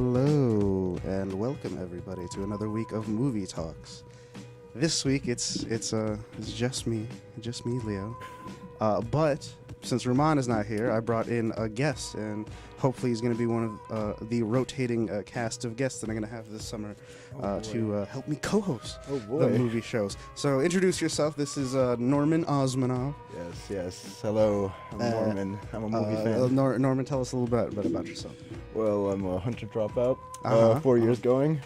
Hello and welcome everybody to another week of movie talks. This week it's just me, Leo. But since Rahman is not here, I brought in a guest, and hopefully he's going to be one of the rotating cast of guests that I'm going to have this summer to help me co-host the movie shows. So introduce yourself. This is Norman Osmanov. Yes. Hello, I'm Norman. I'm a movie fan. Norman, tell us a little bit about yourself. Well, I'm a Hunter dropout, 4 years going.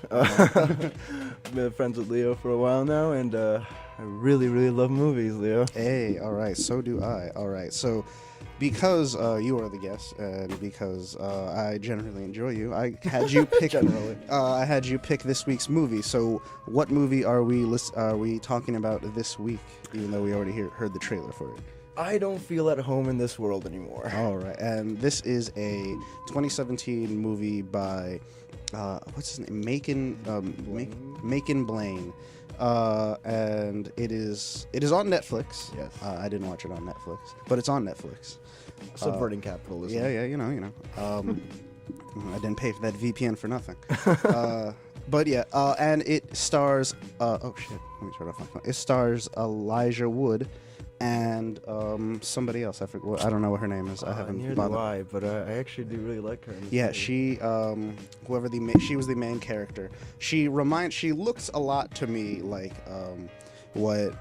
Been friends with Leo for a while now, and I really love movies, Leo. Hey, all right, so do I. All right, so because you are the guest, and because I generally enjoy you, I had you pick. I had you pick this week's movie. So, what movie are we talking about this week? Even though we already heard the trailer for it. I don't feel at home in this world anymore. All right, and this is a 2017 movie by what's his name? Macon Blaine. And it is on Netflix. Yes. I didn't watch it on Netflix, but it's on Netflix. Subverting capitalism. Yeah, you know. I didn't pay for that VPN for nothing. But yeah, and it stars. Oh shit! Let me turn off my phone. It stars Elijah Wood and somebody else. I forget. I don't know what her name is. I haven't. Neither do I, but I actually do really like her. Yeah, she she was the main character. She looks a lot to me like what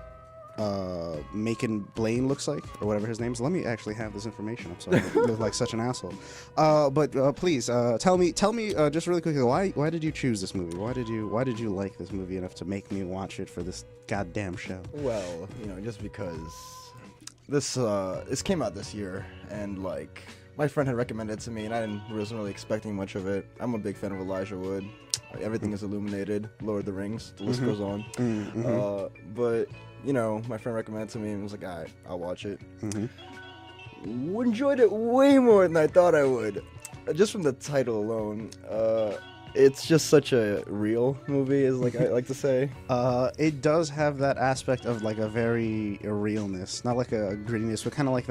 Macon Blaine looks like, or whatever his name is. Let me actually have this information up so I don't look like such an asshole. But please tell me just really quickly, why did you choose this movie? Why did you like this movie enough to make me watch it for this goddamn show? Well, just because this came out this year, and like my friend had recommended it to me, and I wasn't really expecting much of it. I'm a big fan of Elijah Wood. Everything is illuminated. Lord of the Rings. The list goes on. But my friend recommended it to me and was like, all right, I'll watch it. Enjoyed it way more than I thought I would. Just from the title alone. It's just such a real movie, as like I like to say. It does have that aspect of like a very realness, not like a grittiness, but kind of like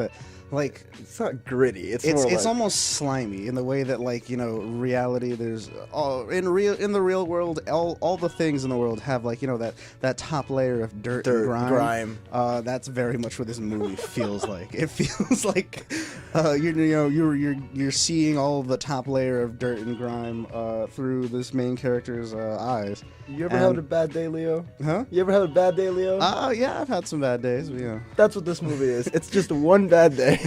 it's not gritty. It's almost slimy in the way that reality. There's in the real world, all the things in the world have that top layer of dirt and grime. That's very much what this movie feels like. It feels like you're seeing all the top layer of dirt and grime through this main character's eyes. You ever had a bad day, Leo? Huh? You ever had a bad day, Leo? Yeah, I've had some bad days. Yeah. That's what this movie is. It's just one bad day,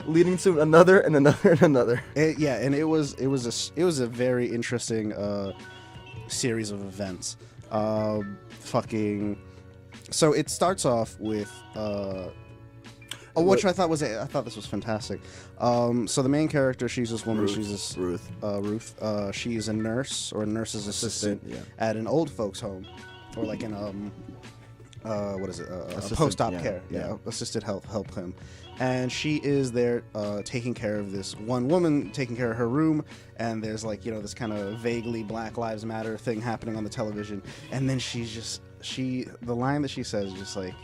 leading to another and another and another. And it was a very interesting series of events. So it starts off with which I thought this was fantastic. So the main character, she's this woman. Ruth. She's a nurse or a nurse's assistant at an old folks home, or like in what is it? Post-op care. Yeah, assisted help him. And she is there taking care of this one woman, taking care of her room, and there's this kind of vaguely Black Lives Matter thing happening on the television, and then the line that she says is just like,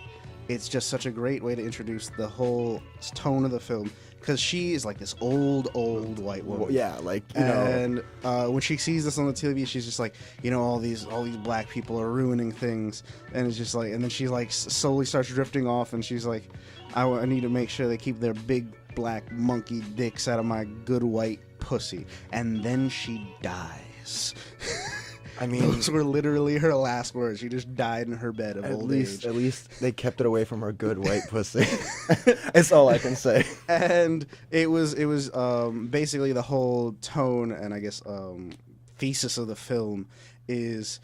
it's just such a great way to introduce the whole tone of the film, because she is like this old white woman. Yeah, and when she sees this on the TV, she's just like, all these black people are ruining things, and it's just like, and then she slowly starts drifting off, and she's like, I need to make sure they keep their big black monkey dicks out of my good white pussy, and then she dies. I mean, those were literally her last words. She just died in her bed of old age. At least they kept it away from her good white pussy. That's all I can say. And it was basically the whole tone and I guess thesis of the film is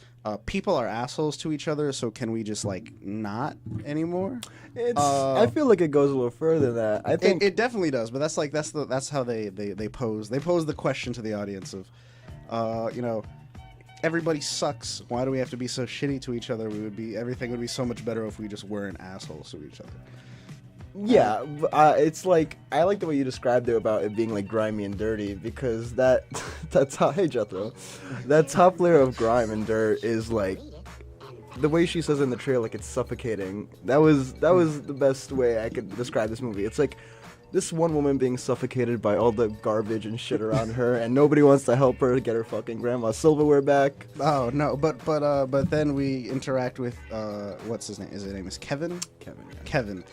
people are assholes to each other. So can we just not anymore? I feel like it goes a little further than that. I think it definitely does. But that's how they pose. They pose the question to the audience of, everybody sucks. Why do we have to be so shitty to each other? Everything would be so much better if we just weren't assholes to each other. Yeah, it's like, I like the way you described it about it being grimy and dirty, because that's how, hey Jethro, that top layer of grime and dirt is the way she says in the trailer, it's suffocating. That was the best way I could describe this movie. It's this one woman being suffocated by all the garbage and shit around her, and nobody wants to help her get her fucking grandma's silverware back. Oh no, but then we interact with what's his name? His name is Kevin. Kevin,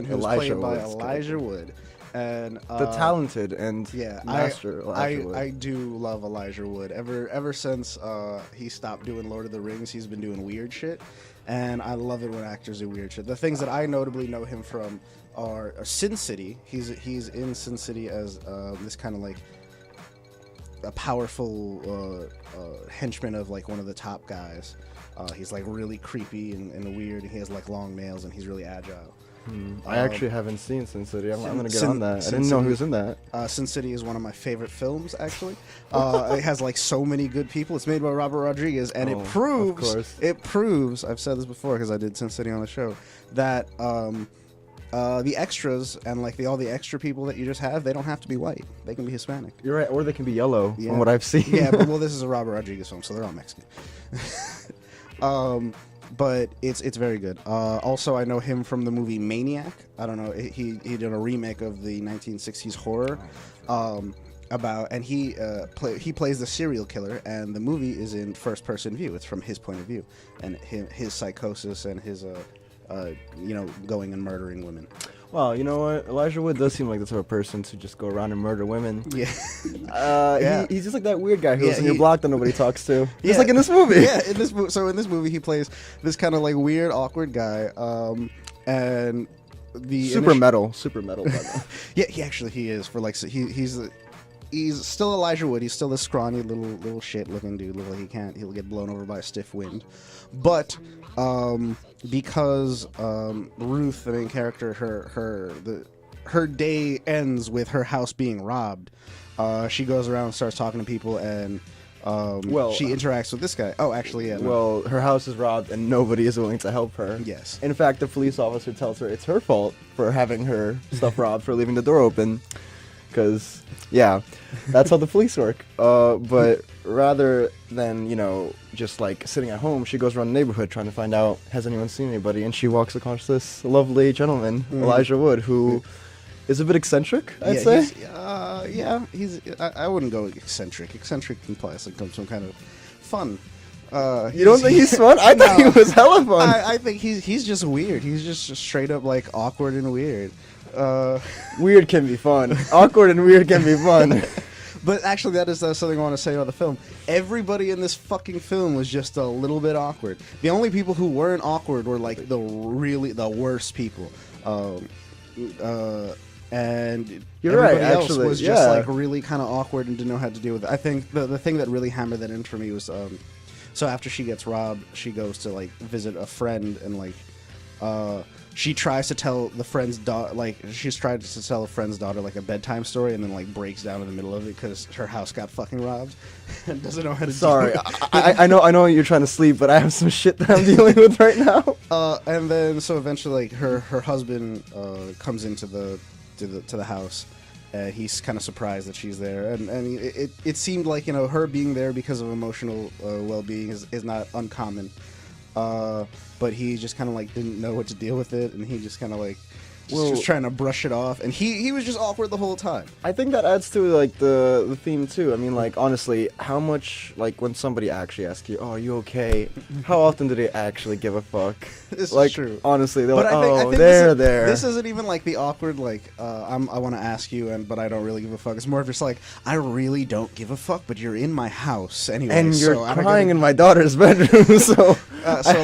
who's played by Elijah Wood. And the talented and master Elijah Wood. I do love Elijah Wood. Ever since he stopped doing Lord of the Rings, he's been doing weird shit, and I love it when actors do weird shit. The things that I notably know him from are Sin City. He's in Sin City as this kind of like a powerful henchman of like one of the top guys. He's like really creepy and weird, and he has like long nails, and he's really agile. I actually haven't seen Sin City. I'm gonna get on that. I didn't know he was in that. Sin City is one of my favorite films, actually. It has like so many good people. It's made by Robert Rodriguez, and it proves. I've said this before because I did Sin City on the show, that the extras and like all the extra people that you just have, they don't have to be white. They can be Hispanic. You're right, or they can be yellow. From what I've seen. Yeah, but this is a Robert Rodriguez film, so they're all Mexican. But it's very good. Also, I know him from the movie Maniac. I don't know. He did a remake of the 1960s horror. He plays the serial killer, and the movie is in first-person view. It's from his point of view, and his psychosis and his going and murdering women. Well, you know what? Elijah Wood does seem like the type of person to just go around and murder women. Yeah. He's just like that weird guy who lives in your block that nobody talks to. Just like in this movie. Yeah, in this movie. So in this movie, he plays this kind of like weird, awkward guy. And the super metal. Yeah, he is for like he's still Elijah Wood. He's still this scrawny little shit-looking dude. He'll get blown over by a stiff wind, but because Ruth, the main character, her day ends with her house being robbed. She goes around and starts talking to people, and she interacts with this guy. Oh, actually, yeah. Well, her house is robbed, and nobody is willing to help her. Yes. In fact, the police officer tells her it's her fault for having her stuff robbed, for leaving the door open. Because, that's how the police work. But rather than, just like sitting at home, she goes around the neighborhood trying to find out, has anyone seen anybody? And she walks across this lovely gentleman, Elijah Wood, who is a bit eccentric, I'd say. I wouldn't go eccentric. Eccentric implies like some kind of fun. You don't think he's fun? I thought he was hella fun. I think he's just weird. He's just straight up like awkward and weird. Weird can be fun. Awkward and weird can be fun. But actually, that is something I want to say about the film. Everybody in this fucking film was just a little bit awkward. The only people who weren't awkward were like the worst people. And everybody else was just like really kind of awkward and didn't know how to deal with it. I think the thing that really hammered that in for me was so after she gets robbed, she goes to like visit a friend, and like she tries to tell the friend's daughter, like she's tried to tell a friend's daughter like a bedtime story, and then like breaks down in the middle of it because her house got fucking robbed and doesn't know how to. Sorry, I know you're trying to sleep, but I have some shit that I'm dealing with right now. And then so eventually, like her husband comes into the house. He's kind of surprised that she's there, and it seemed like her being there because of emotional well-being is not uncommon. But he just kind of like didn't know what to deal with it, and he just kind of like just trying to brush it off, and he was just awkward the whole time. I think that adds to like the theme too. I mean, like honestly, how much like when somebody actually asks you, "Oh, are you okay?" How often do they actually give a fuck? This like, is true. Honestly, they're but like, I think there. This isn't even like the awkward like I want to ask you, but I don't really give a fuck. It's more of just like I really don't give a fuck, but you're in my house anyway, and you're crying in my daughter's bedroom, so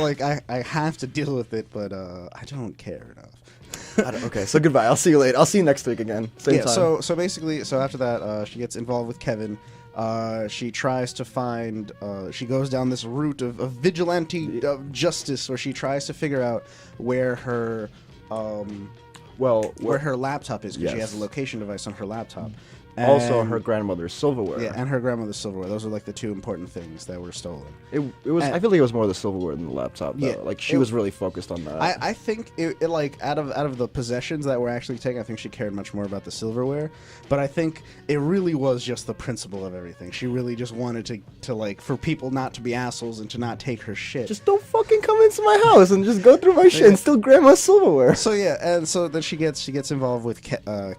like I have to deal with it, but I don't care enough. Okay, so goodbye. I'll see you later. I'll see you next week again. Same time. So basically, after that, she gets involved with Kevin. She tries to find. She goes down this route of vigilante justice, where she tries to figure out where her where her laptop is, because she has a location device on her laptop. also her grandmother's silverware. Yeah, and her grandmother's silverware. Those are like the two important things that were stolen. It was. I feel like it was more the silverware than the laptop. Though. Yeah, like she was really focused on that. I think it like out of the possessions that were actually taken, I think she cared much more about the silverware. But I think it really was just the principle of everything. She really just wanted to like for people not to be assholes and to not take her shit. Just don't fucking come into my house and just go through my shit and steal grandma's silverware. So yeah, and so then she gets involved with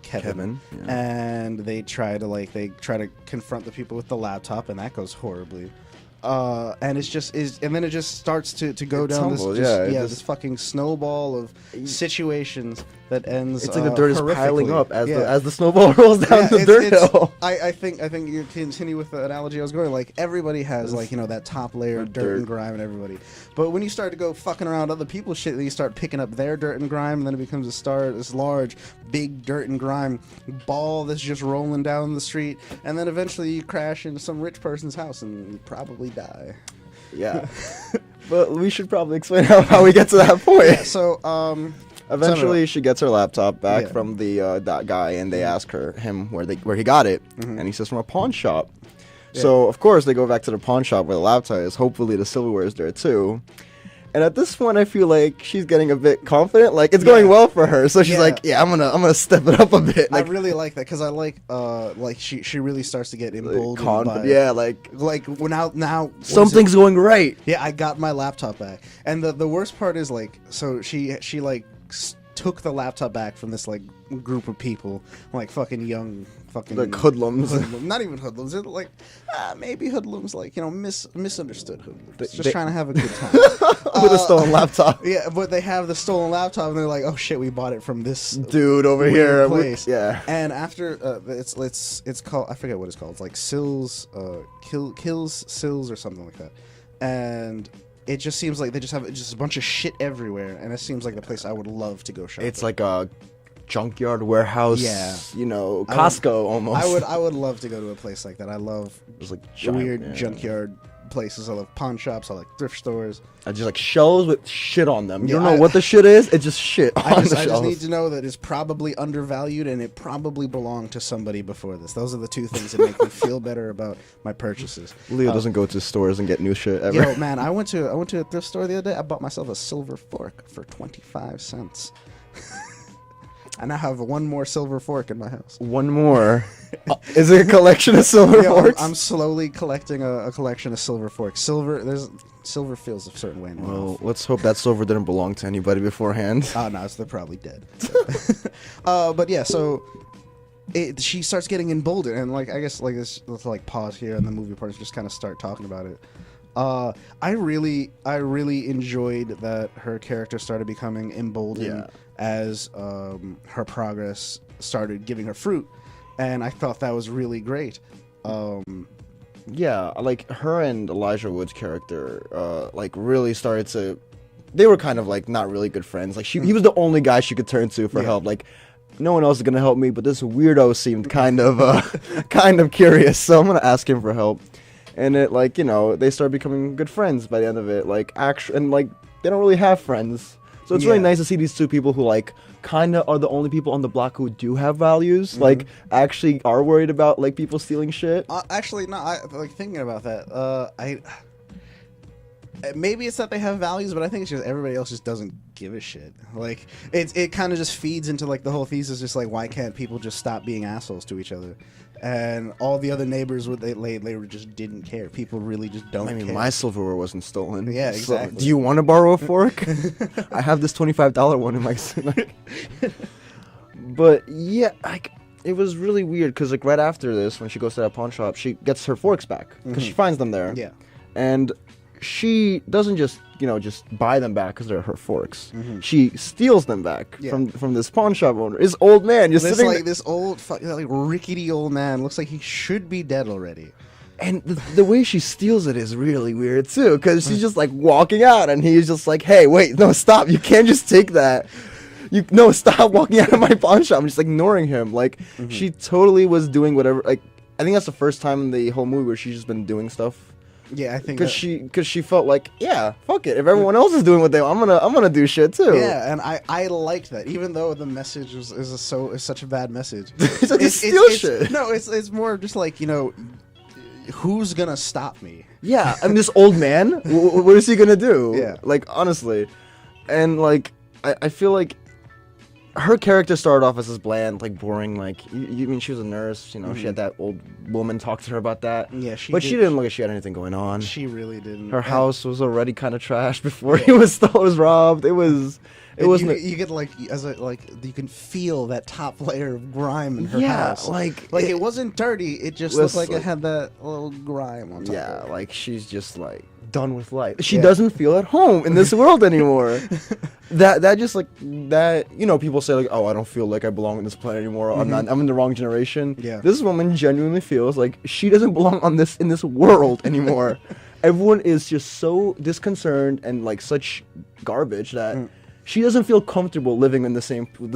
Kevin, and they try to confront the people with the laptop, and that goes horribly. And then it just starts to go down this fucking snowball of situations that ends. It's like the dirt is piling up as the snowball rolls down the dirt hill. I think you continue with the analogy I was going. Like everybody has that top layer of dirt and grime and everybody. But when you start to go fucking around other people's shit, you start picking up their dirt and grime, and then it becomes this large, big dirt and grime ball that's just rolling down the street, and then eventually you crash into some rich person's house and you probably die. Yeah. But we should probably explain how we get to that point. Yeah, so eventually she gets her laptop back from the that guy, and they ask him where he got it, and he says from a pawn shop. Yeah. So of course they go back to the pawn shop where the laptop is. Hopefully the silverware is there too. And at this point, I feel like she's getting a bit confident. Like it's going well for her, so she's like, "Yeah, I'm gonna step it up a bit." Like, I really like that because I like she really starts to get emboldened by now something's going right. Yeah, I got my laptop back, and the worst part is so she took the laptop back from this group of people, fucking young like hoodlums. Not even hoodlums. They're maybe hoodlums, misunderstood hoodlums. Just trying to have a good time with a stolen laptop. Yeah, but they have the stolen laptop, and they're like, "Oh shit, we bought it from this dude over here." Place. And after it's called, I forget what it's called. It's like Sills, Kills Sills or something like that, and. It just seems like they just have just a bunch of shit everywhere, and it seems like the place I would love to go shopping. It's like a junkyard warehouse, Costco almost. I would love to go to a place like that. I love weird junkyard places. I love pawn shops. I like thrift stores. I just like shelves with shit on them. You don't know what the shit is. It's just shit on the shelves. I just need to know that it's probably undervalued and it probably belonged to somebody before this. Those are the two things that make me feel better about my purchases. Leo doesn't go to stores and get new shit ever. Yo, man, I went to a thrift store the other day. I bought myself a silver fork for 25 cents. I now have one more silver fork in my house. One more? Is it a collection of silver forks? I'm slowly collecting a collection of silver forks. Silver feels a certain way in my mouth. Let's hope that silver didn't belong to anybody beforehand. Oh, no, they're probably dead. But yeah, so she starts getting emboldened, and I guess let's pause here, and the movie parts just kind of start talking about it. I really enjoyed that her character started becoming emboldened as her progress started giving her fruit, and I thought that was really great. Yeah, her and Elijah Wood's character, really started to. They were kind of not really good friends. He was the only guy she could turn to for help. No one else is gonna help me, but this weirdo seemed kind of curious, so I'm gonna ask him for help. And it they start becoming good friends by the end of it. They don't really have friends. So it's really nice to see these two people who kind of are the only people on the block who do have values. Actually are worried about people stealing shit. Actually, no. I thinking about that. Maybe it's that they have values, but I think it's just everybody else just doesn't give a shit. It kind of just feeds into the whole thesis, just why can't people just stop being assholes to each other? And all the other neighbors they just didn't care. People really just don't care. My silverware wasn't stolen. Yeah, exactly. So, do you want to borrow a fork? I have this $25 one in my. But yeah, it was really weird because right after this, when she goes to that pawn shop, she gets her forks back because she finds them there. Yeah, and she doesn't just buy them back because they're her forks. She steals them back from this pawn shop owner. This old man just sitting this old rickety old man looks like he should be dead already. And the way she steals it is really weird too, because she's just walking out, and he's just hey, wait, no, stop! You can't just take that. Stop walking out of my pawn shop. I'm just ignoring him. She totally was doing whatever. I think that's the first time in the whole movie where she's just been doing stuff. Yeah, I think because she felt like, yeah, fuck it. If everyone else is doing what they want, I'm gonna do shit too. Yeah, and I liked that, even though the message is such a bad message. It's like steal shit. No, it's more just like, you know, who's gonna stop me? Yeah, I'm this old man. What is he gonna do? Yeah, like honestly, and like I feel like her character started off as this bland, like boring, like you mean she was a nurse, you know, she had that old woman talk to her about that. Yeah, she didn't look like she had anything going on. She really didn't. Her house was already kind of trashed before he was robbed. It wasn't. You get like you can feel that top layer of grime in her house. like it wasn't dirty. It just looked like it had that little grime on top. Yeah, of it. like she's just like done with life. She doesn't feel at home in this world anymore. that just like that, you know, people say like, oh, I don't feel like I belong on this planet anymore. I'm in the wrong generation. Yeah. This woman genuinely feels like she doesn't belong in this world anymore. Everyone is just so disconcerted and like such garbage that she doesn't feel comfortable living with the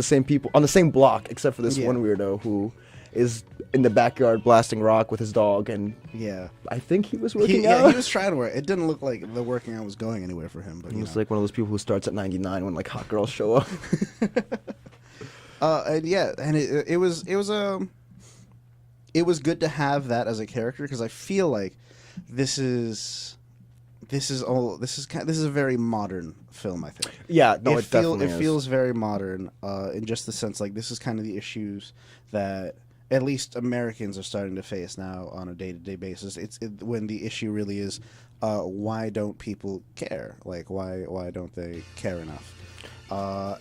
same people on the same block, except for this one weirdo who is in the backyard blasting rock with his dog, and I think he was working out. Yeah, he was trying to work. It didn't look like the working out was going anywhere for him. But he was like one of those people who starts at 99 when like hot girls show up. And it was good to have that as a character, because I feel like this is a very modern film, I think. Yeah, no, it definitely is. It feels very modern, in just the sense like this is kind of the issues that at least Americans are starting to face now on a day-to-day basis. When the issue really is, why don't people care? Like, why don't they care enough?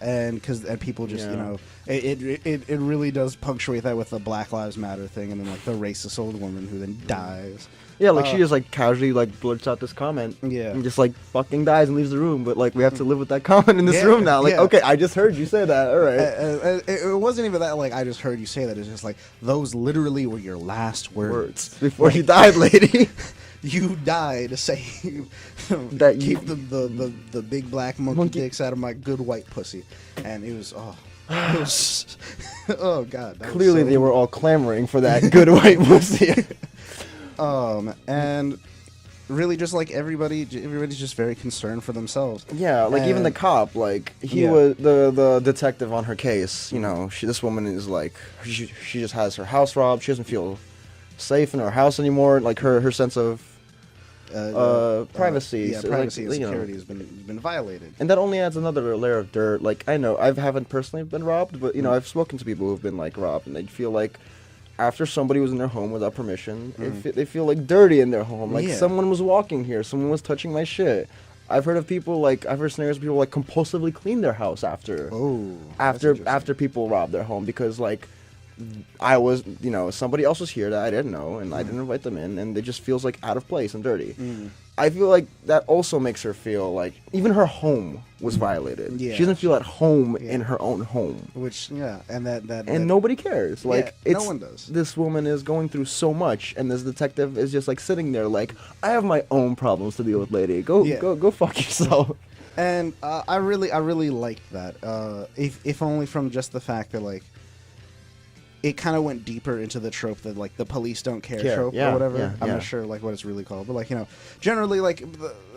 And people just, you know, it really does punctuate that with the Black Lives Matter thing, and then like the racist old woman who then dies. Yeah, like she just like casually like blurts out this comment, and just like fucking dies and leaves the room. But like we have to live with that comment in this room now. Like, okay, I just heard you say that. All right. It wasn't even that. Like, I just heard you say that. It's just like those literally were your last words before you died, lady. You died to save that keep the big black monkey dicks out of my good white pussy, and it was oh god. Clearly, they were all clamoring for that good white pussy. And really just like everybody's just very concerned for themselves. Yeah, like even the cop, like he was the detective on her case. You know, this woman is like she just has her house robbed. She doesn't feel safe in her house anymore. Like her sense of privacy, privacy and security has been violated. And that only adds another layer of dirt. Like I know I haven't personally been robbed, but you know I've spoken to people who've been like robbed, and they feel like after somebody was in their home without permission, they feel like dirty in their home. Like someone was walking here, someone was touching my shit. I've heard scenarios of people like compulsively clean their house after people rob their home, because like I was, you know, somebody else was here that I didn't know, and I didn't invite them in, and it just feels like out of place and dirty. I feel like that also makes her feel like even her home was violated. Yeah. She doesn't feel at home in her own home. Which, and and nobody cares. Like, no one does. This woman is going through so much, and this detective is just like sitting there like, I have my own problems to deal with, lady. Go fuck yourself. And I really liked that. If only from just the fact that like, it kind of went deeper into the trope that like the police don't care trope or whatever. I'm not sure like what it's really called, but like, you know, generally like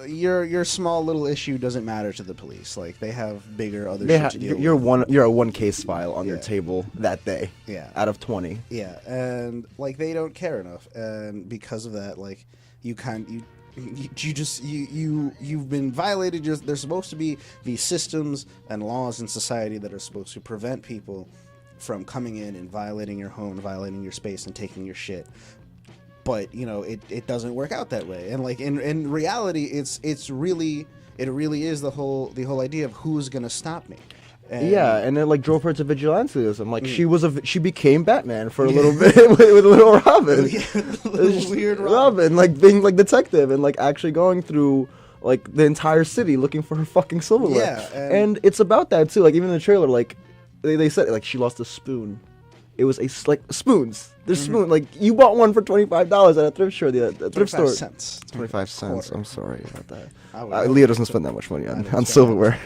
your small little issue doesn't matter to the police. Like they have bigger other shit to deal with. You're a one case file on your table that day. Yeah. Out of 20. Yeah, and like they don't care enough, and because of that, like you've been violated. There's supposed to be these systems and laws in society that are supposed to prevent people from coming in and violating your home, violating your space, and taking your shit. But you know, it doesn't work out that way. And like in reality, it really is the whole idea of who's gonna stop me. And it like drove her to vigilantism. Like she became Batman for a little bit with little Robin. Weird Robin, like being like detective and like actually going through like the entire city looking for her fucking silverware. Yeah, and it's about that too. Like even in the trailer, like. They said like she lost a spoon. It was like spoons. There's spoon. Like you bought one for $25 at a thrift store. The thrift store. 25 cents. I'm sorry about that. Leo doesn't spend that much money on silverware.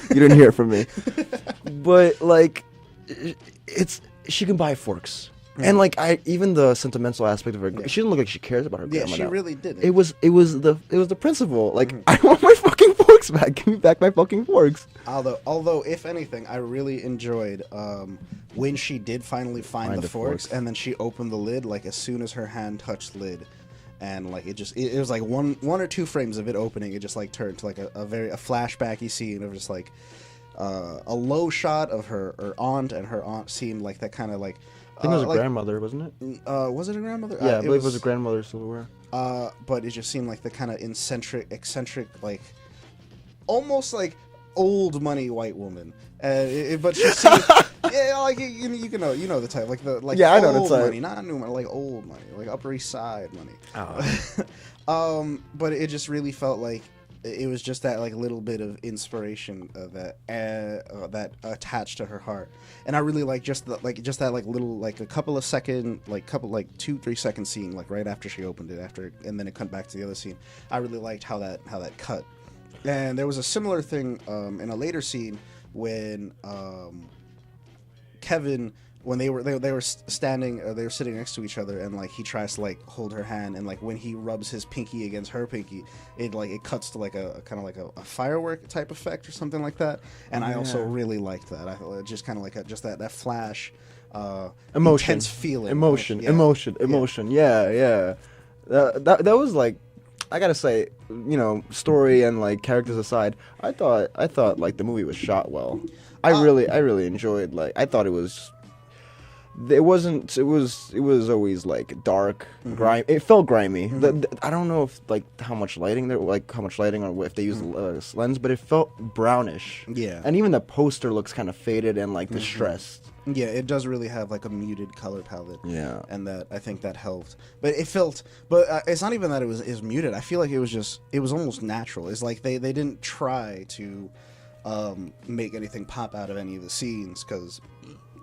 You didn't hear it from me. But like, she can buy forks. And like even the sentimental aspect of her, she didn't look like she cares about her grandma. Yeah, she really didn't. It was the principle. Like I want my fucking forks back. Give me back my fucking forks. Although if anything, I really enjoyed when she did finally find the forks, and then she opened the lid. Like as soon as her hand touched lid, and like it was like one or two frames of it opening. It just like turned to like a flashbacky scene of just like a low shot of her aunt, and her aunt seemed like that kind of like. I think it was a grandmother, wasn't it? Was it a grandmother? Yeah, I believe it was a grandmother silverware. But it just seemed like the kind of eccentric, like almost like old money white woman. But she seemed, yeah, like you know the type, like the yeah, I know old the type. money, not new money, like old money, like Upper East Side money. Oh. But it just really felt like it was just that like little bit of inspiration that attached to her heart, and I really like just that like little like a couple of second like 2-3 second scene like right after she opened it and then it cut back to the other scene. I really liked how that cut, and there was a similar thing in a later scene when Kevin. When they were standing, they were sitting next to each other, and like he tries to like hold her hand, and like when he rubs his pinky against her pinky, it cuts to like a kind of like a firework type effect or something like that. And I also really liked that. I thought just kind of like just that flash, emotion, intense feeling, emotion. Yeah. That was like, I gotta say, story and like characters aside, I thought like the movie was shot well. I really enjoyed, like, I thought it was. It was always like dark, grimy. It felt grimy. I don't know if like how much lighting or if they used a lens, but it felt brownish. Yeah. And even the poster looks kind of faded and like distressed. Yeah, it does really have like a muted color palette. Yeah. And that I think that helped. But it's not even that it was muted. I feel like it was almost natural. It's like they didn't try to make anything pop out of any of the scenes because.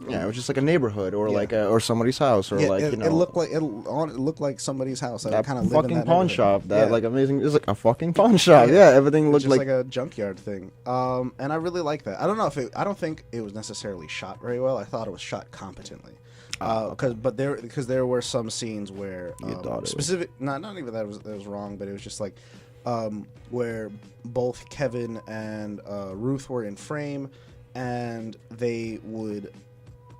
Yeah, it was just like a neighborhood, or like or somebody's house, or like it looked like somebody's house. That kind of fucking pawn shop. That like amazing. It was like a fucking pawn shop. Yeah, everything looked just like a junkyard thing. And I really like that. I don't know I don't think it was necessarily shot very well. I thought it was shot competently. Because there were some scenes where not even that it was wrong, but it was just like where both Kevin and Ruth were in frame, and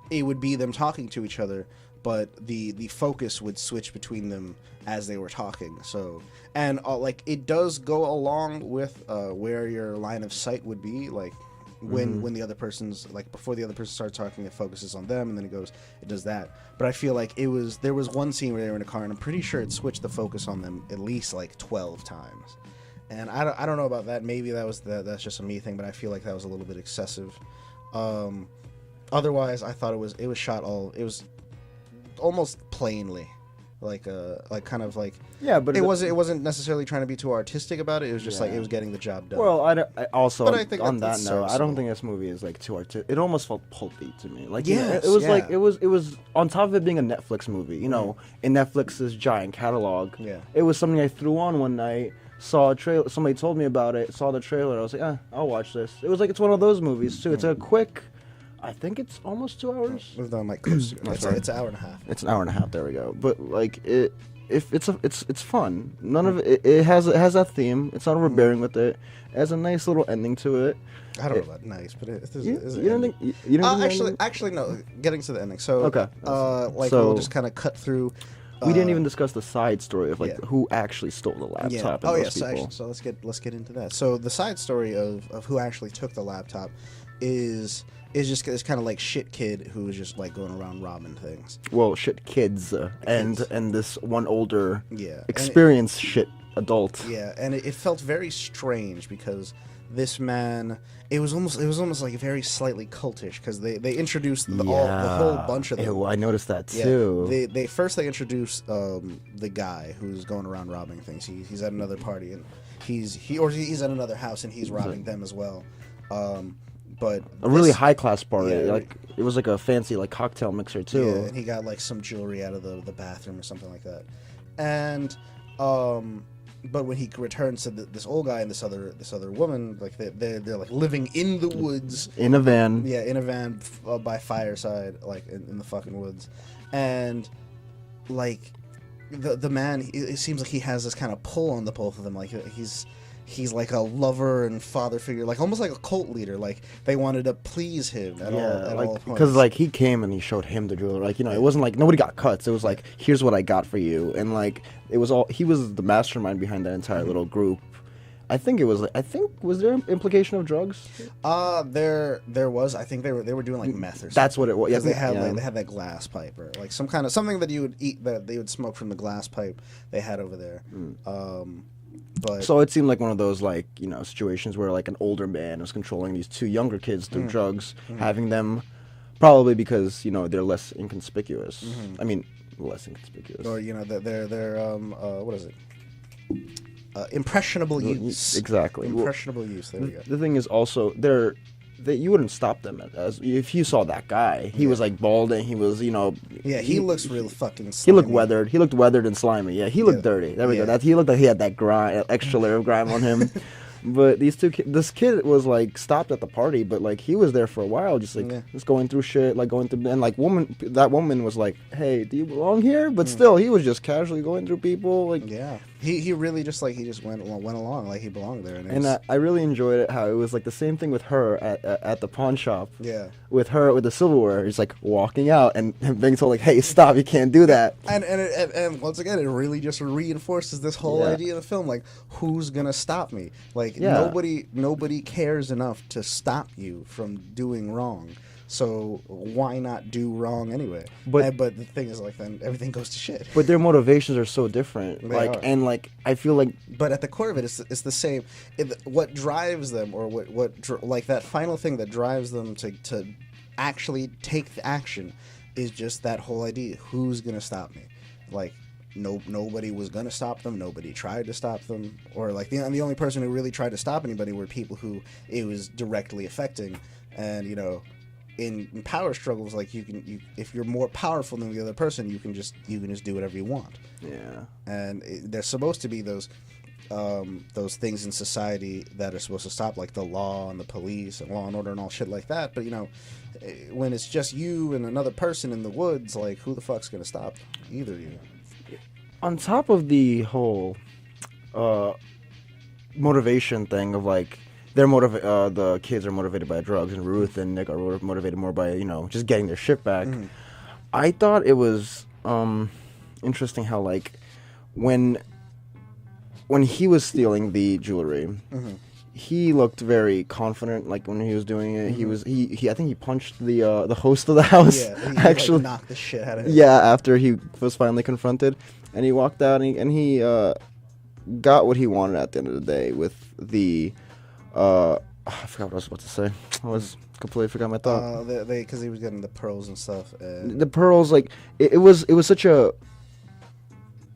it would be them talking to each other, but the focus would switch between them as they were talking. So, and like it does go along with where your line of sight would be, like when the other person's like before the other person starts talking, it focuses on them, and then it does that. But I feel like there was one scene where they were in a car, and I'm pretty sure it switched the focus on them at least like 12 times. And I don't know about that. Maybe that's just a me thing, but I feel like that was a little bit excessive. Otherwise, I thought it was shot it was almost plainly, like kind of like but it wasn't necessarily trying to be too artistic about it. It was just like it was getting the job done. Well, I also but I think on that note, I don't think this movie is like too artistic. It almost felt pulpy to me. Like it was like it was on top of it being a Netflix movie. In Netflix's giant catalog. Yeah, it was something I threw on one night. Saw a trailer. Somebody told me about it. Saw the trailer. I was like, I'll watch this. It was like it's one of those movies too. It's a quick. I think it's almost 2 hours. We've done like close to it's an hour and a half. It's an hour and a half. There we go. But like it's fun. None of it has that theme. It's not overbearing with it. It has a nice little ending to it. I don't know about nice, but you don't think you don't actually no. Getting to the ending. So okay. We'll just kind of cut through. We didn't even discuss the side story of who actually stole the laptop. Yeah. So let's get into that. So the side story of who actually took the laptop is just this kind of like shit kid who was just like going around robbing things. Well, shit kids and this one older experienced shit adult. Yeah, and it felt very strange because this man, it was almost like very slightly cultish because they introduced the whole bunch of them. Ew, I noticed that too. Yeah, they first introduced the guy who's going around robbing things. He's at another party and he's at another house and he's robbing them as well. But a really high class party, like it was like a fancy like cocktail mixer too. Yeah, and he got like some jewelry out of the bathroom or something like that. And but when he returns to this old guy and this other woman, like they're like living in the woods in a van. Yeah, in a van by fireside, like in the fucking woods. and like the man, it seems like he has this kind of pull on the both of them. Like he's like a lover and father figure, like almost like a cult leader. Like they wanted to please him at all points. Because like he came and he showed him the jewelry. Like, you know, it wasn't like nobody got cuts. It was like, here's what I got for you, and like it was all, he was the mastermind behind that entire little group. I think was there implication of drugs? There was. I think they were doing like meth or something. That's what it was. Yeah, they had that glass pipe, or like something that you would eat, that they would smoke from the glass pipe they had over there. But so it seemed like one of those, like, you know, situations where like an older man was controlling these two younger kids through drugs, having them, probably because, you know, they're less inconspicuous. I mean, less inconspicuous. Or, you know, they're what is it? Impressionable use. Exactly. Impressionable use. There we go. The thing is also you wouldn't stop them as if you saw that guy. He was like balding. He was, you know. Yeah, he looks real fucking slimy. He looked weathered. He looked weathered and slimy. Yeah, he looked dirty. There we go. He looked like he had that grime, extra layer of grime on him. But this kid was like stopped at the party, but like he was there for a while, just like just going through shit, like going through, and like that woman was like, "Hey, do you belong here?" But still, he was just casually going through people. Like, yeah, he really just like he just went along like he belonged there. And I really enjoyed it how it was like the same thing with her at the pawn shop. Yeah, with her with the silverware, he's like walking out and being told like, "Hey, stop! You can't do that." And once again, it really just reinforces this whole idea of the film, like, who's gonna stop me? Like, nobody cares enough to stop you from doing wrong. So why not do wrong anyway? But the thing is, like, then everything goes to shit. But their motivations are so different. They are. And like I feel like. But at the core of it, it's the same. What drives them, or like that final thing that drives them to actually take the action, is just that whole idea: who's gonna stop me? Like. Nobody was gonna stop them. Nobody tried to stop them, or like the only person who really tried to stop anybody were people who it was directly affecting. And you know, in power struggles, like if you're more powerful than the other person, you can just do whatever you want. Yeah. And there's supposed to be those things in society that are supposed to stop, like the law and the police and law and order and all shit like that. But you know, when it's just you and another person in the woods, like who the fuck's gonna stop either of you? On top of the whole motivation thing of like the kids are motivated by drugs, and Ruth and Nick are motivated more by, you know, just getting their shit back. I thought it was interesting how like when he was stealing the jewelry, he looked very confident. Like when he was doing it, he I think he punched the host of the house. Yeah, he actually like, knocked the shit out of him. Yeah, after he was finally confronted, and he walked out and he got what he wanted at the end of the day with the. I forgot what I was about to say. I was completely forgot my thought. Because he was getting the pearls and stuff. The pearls, like it was such a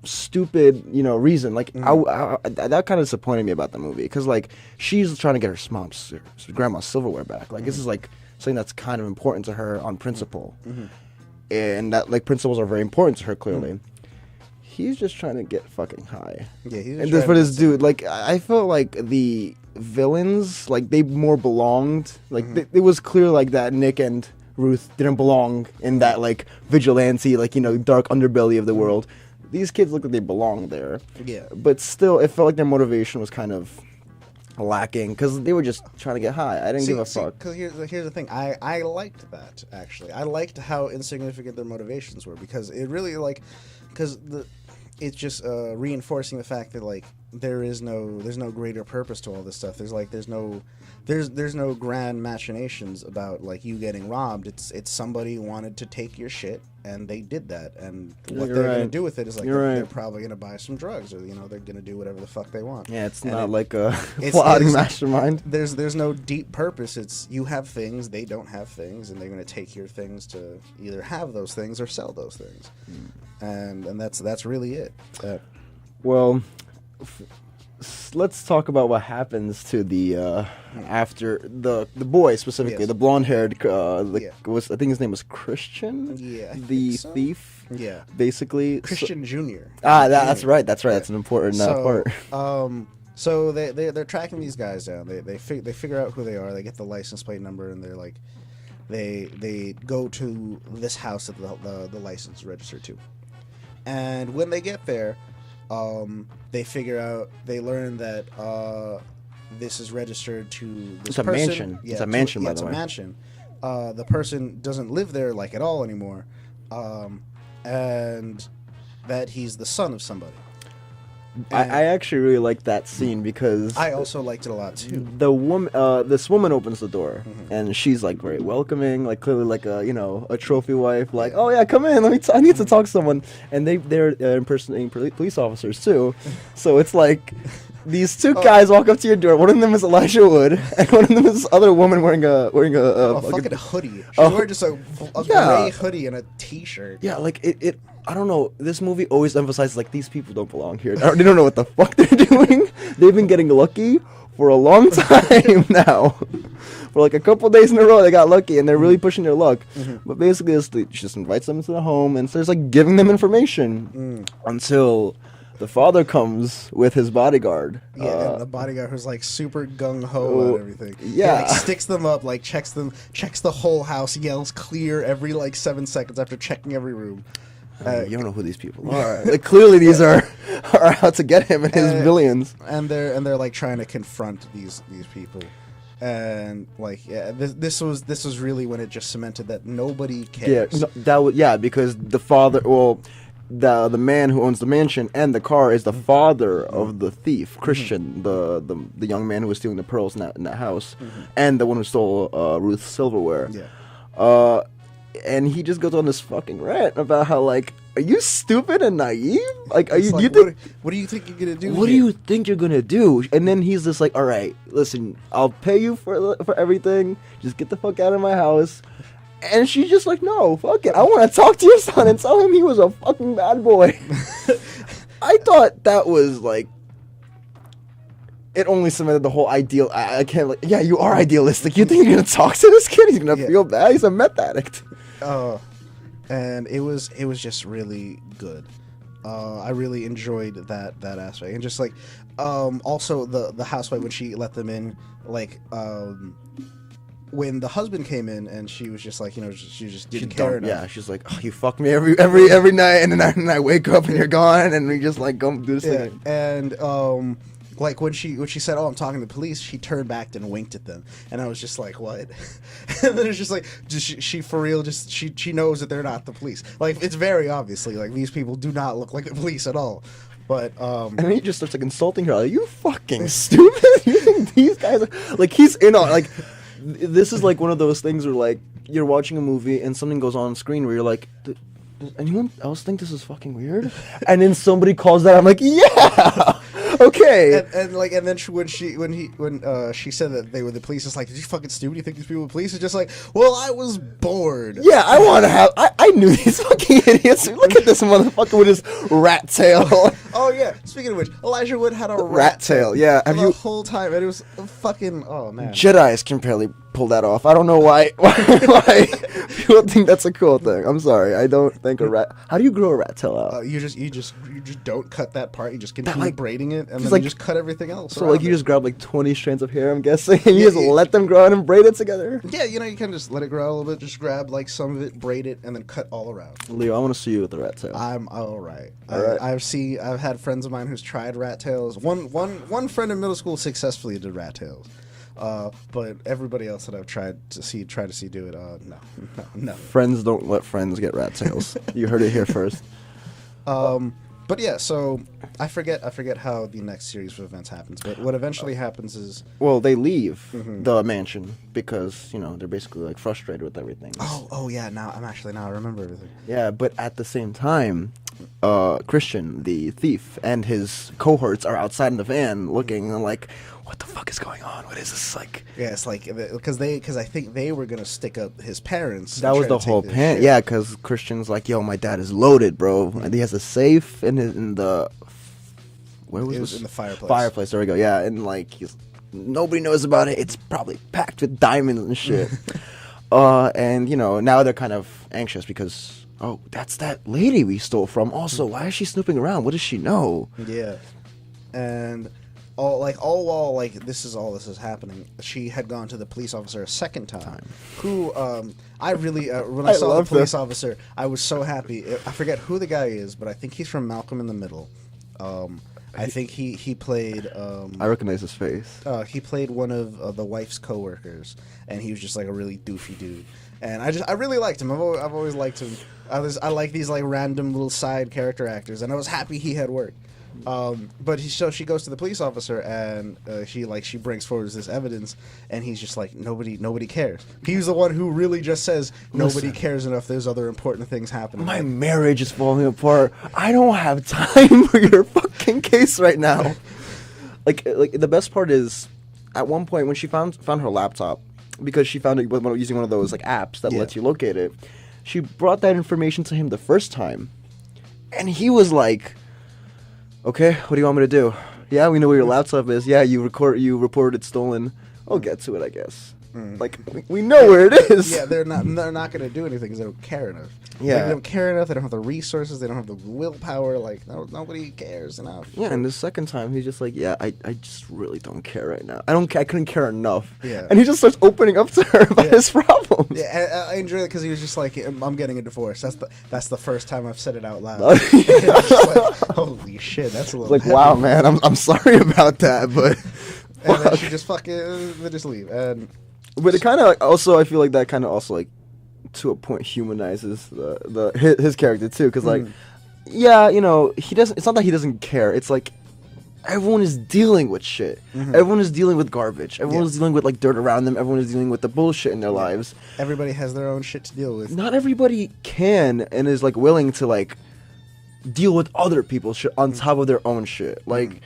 stupid, you know, reason. Like that kind of disappointed me about the movie, because like she's trying to get her grandma's silverware back. Like this is like something that's kind of important to her on principle, and that like principles are very important to her clearly. He's just trying to get fucking high. Yeah, he's and just for this dude, like I felt like the villains, like they more belonged. Like it was clear like that Nick and Ruth didn't belong in that like vigilante, like, you know, dark underbelly of the world. These kids look like they belong there. Yeah. But still, it felt like their motivation was kind of lacking, because they were just trying to get high. I didn't give a fuck. Because here's the thing. I liked that, actually. I liked how insignificant their motivations were, because it really, like, it's just reinforcing the fact that, like, there's no greater purpose to all this stuff. There's no grand machinations about like you getting robbed. It's somebody who wanted to take your shit, and they did that. And what they're gonna do with it is like they're probably gonna buy some drugs, or, you know, they're gonna do whatever the fuck they want. Yeah, it's not like a plotting mastermind. There's no deep purpose. It's you have things, they don't have things, and they're gonna take your things to either have those things or sell those things. And that's really it. Well, let's talk about what happens to the after the boy specifically, the blonde-haired. I think his name was Christian. Yeah, the thief. Yeah, basically Christian Jr. That's right. That's right. That's an important part. So they're tracking these guys down. They figure out who they are. They get the license plate number, and they're like they go to this house that the license is registered to, and when they get there, they learn that this is registered to this person. Mansion. Yeah, it's a mansion, by the it's way. a mansion. The person doesn't live there like at all anymore, and that he's the son of somebody. I actually really like that scene because I also liked it a lot too. The woman, this woman opens the door, and she's like very welcoming, like clearly like a trophy wife, like, oh yeah, come in, I need to talk to someone, and they're impersonating police officers too, so it's like these two guys walk up to your door. One of them is Elijah Wood, and one of them is this other woman wearing a fucking hoodie. She's wearing just a gray hoodie and a t-shirt. Yeah, like it. I don't know. This movie always emphasizes like these people don't belong here. They don't know what the fuck they're doing. They've been getting lucky for a long time now. For like a couple days in a row, they got lucky, and they're really pushing their luck. But basically, she just invites them into the home and starts like giving them information until the father comes with his bodyguard. Yeah, and the bodyguard who's like super gung ho and everything. Yeah, he, like, sticks them up, like checks the whole house, yells clear every like 7 seconds after checking every room. You don't know who these people are. Like clearly, these are out to get him and his billions. And they're like trying to confront these people, and like this was really when it just cemented that nobody cares. Yeah, because the father, the man who owns the mansion and the car is the father of the thief, Christian, the young man who was stealing the pearls in that house, and the one who stole Ruth's silverware. Yeah. And he just goes on this fucking rant about how, like, are you stupid and naive? Like, what do you think you're gonna do? What do you think you're gonna do? And then he's just like, all right, listen, I'll pay you for everything. Just get the fuck out of my house. And she's just like, no, fuck it. I want to talk to your son and tell him he was a fucking bad boy. I thought that was like, it only cemented the whole ideal. I can't, like, yeah, you are idealistic. You think you're gonna talk to this kid? He's gonna feel bad. He's a meth addict. And it was just really good. I really enjoyed that aspect, and just like also the housewife when she let them in, like when the husband came in and she was just like, she just didn't care enough. Yeah, she's like, oh, you fuck me every night, and then I wake up and you're gone, and we just like go do this thing. And like when she said, "Oh, I'm talking to the police," she turned back and winked at them, and I was just like, "What?" And then it's just like, she for real, just she knows that they're not the police. Like, it's very obviously like these people do not look like the police at all. But and then he just starts like insulting her. Like, you fucking stupid! You think these guys are like, he's in on like. This is like one of those things where like you're watching a movie and something goes on screen where you're like, does anyone else think this is fucking weird? And then somebody calls that, I'm like, yeah. Okay. And then when she said that they were the police, it's like, did you fucking stupid? You think these people were police? It's just like, well, I was bored. Yeah, I want to have. I knew these fucking idiots. Look at this motherfucker with his rat tail. Oh yeah. Speaking of which, Elijah Wood had a rat tail. Yeah. Have you the whole time? And it was fucking. Oh man. Jedis can barely pull that off. I don't know why people think that's a cool thing. I'm sorry. I don't think a rat. How do you grow a rat tail out? You just don't cut that part. You just continue braiding it, and then like, you just cut everything else. So like you just grab like 20 strands of hair, I'm guessing, and you just let them grow out and braid it together. Yeah, you can just let it grow a little bit. Just grab like some of it, braid it, and then cut all around. Leo, I want to see you with the rat tail. I'm all right. All right. I've had friends of mine who's tried rat tails. One friend in middle school successfully did rat tails. But everybody else that I've tried to see do it, no. Friends don't let friends get rat tails. You heard it here first. But yeah, so I forget how the next series of events happens. But what eventually happens is, well, they leave the mansion because they're basically like frustrated with everything. Oh yeah. Now I remember everything. Yeah, but at the same time, Christian, the thief, and his cohorts are outside in the van looking and like, what the fuck is going on? What is this like? Yeah, it's like because I think they were gonna stick up his parents. That was the whole plan. Yeah, because Christian's like, yo, my dad is loaded, bro. And he has a safe in the where was this? In the fireplace. Fireplace. There we go. Yeah, and like nobody knows about it. It's probably packed with diamonds and shit. And now they're kind of anxious because that's that lady we stole from. Also, why is she snooping around? What does she know? Yeah, and all while like this is happening, she had gone to the police officer a second time. Who I really when I saw the police officer, I was so happy. I forget who the guy is, but I think he's from Malcolm in the Middle. I think he played. I recognize his face. He played one of the wife's coworkers, and he was just like a really doofy dude. And I really liked him. I've always liked him. I like these like random little side character actors, and I was happy he had work. But she goes to the police officer, and she brings forward this evidence, and he's just like, nobody cares. He's the one who really just says nobody cares enough. There's other important things happening. My marriage is falling apart. I don't have time for your fucking case right now. Like the best part is, at one point when she found her laptop, because she found it using one of those like apps that lets you locate it, she brought that information to him the first time, and he was like, okay, what do you want me to do? Yeah, we know where your laptop is. Yeah, you reported it stolen. I'll get to it, I guess. Like, we know where it is. Yeah, they're not going to do anything because they don't care enough. Yeah. Like, they don't care enough. They don't have the resources. They don't have the willpower. Like, nobody cares enough. Yeah, and the second time, he's just like, yeah, I just really don't care right now. I couldn't care enough. Yeah. And he just starts opening up to her about his problems. Yeah, I enjoy it because he was just like, I'm getting a divorce. That's the first time I've said it out loud. Like, holy shit, that's a little like, heavy. wow, man, I'm sorry about that, but... And then she just they just leave. But it kind of also, I feel like that kind of also like to a point humanizes his character too, because like, yeah, you know, he doesn't. It's not that he doesn't care. It's like everyone is dealing with shit. Everyone is dealing with garbage. Everyone is dealing with like dirt around them. Everyone is dealing with the bullshit in their lives. Everybody has their own shit to deal with. Not everybody can and is like willing to like deal with other people's shit on top of their own shit. Like.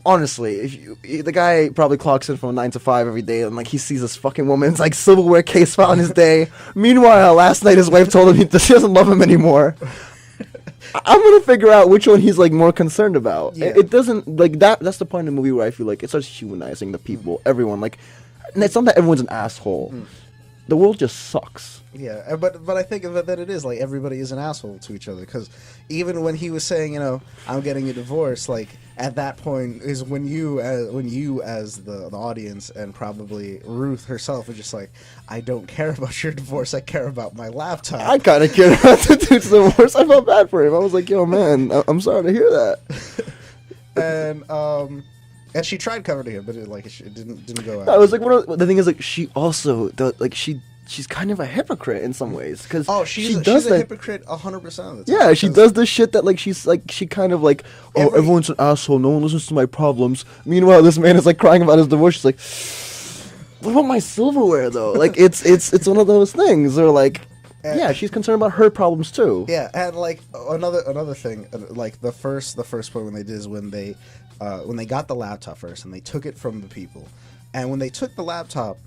Honestly, the guy probably clocks in from 9 to 5 every day, and like he sees this fucking woman's like silverware case file in his day. Meanwhile, last night his wife told him she doesn't love him anymore. I'm gonna figure out which one he's like more concerned about. Yeah. It doesn't like that. That's the point of the movie where I feel like it starts humanizing the people, everyone. Like, and it's not that everyone's an asshole. The world just sucks. Yeah, but I think that it is like everybody is an asshole to each other, because even when he was saying, you know, I'm getting a divorce, like at that point is when you as the audience and probably Ruth herself is just like, I don't care about your divorce, I care about my laptop. I kind of care about the dude's divorce. I felt bad for him. I was like, yo man, I'm sorry to hear that. And she tried covering it, but it didn't go out. I was like, the thing is, like, she also she's kind of a hypocrite in some ways, because she's a hypocrite 100% of the time. Yeah, she does the shit that like she kind of like, everyone's an asshole. No one listens to my problems. Meanwhile, this man is like crying about his divorce. She's like, what about my silverware though? Like it's one of those things. Or like. Yeah, she's concerned about her problems too. Yeah, and like another thing, like the first point when they did is when they got the laptop first and they took it from the people, and when they took the laptop,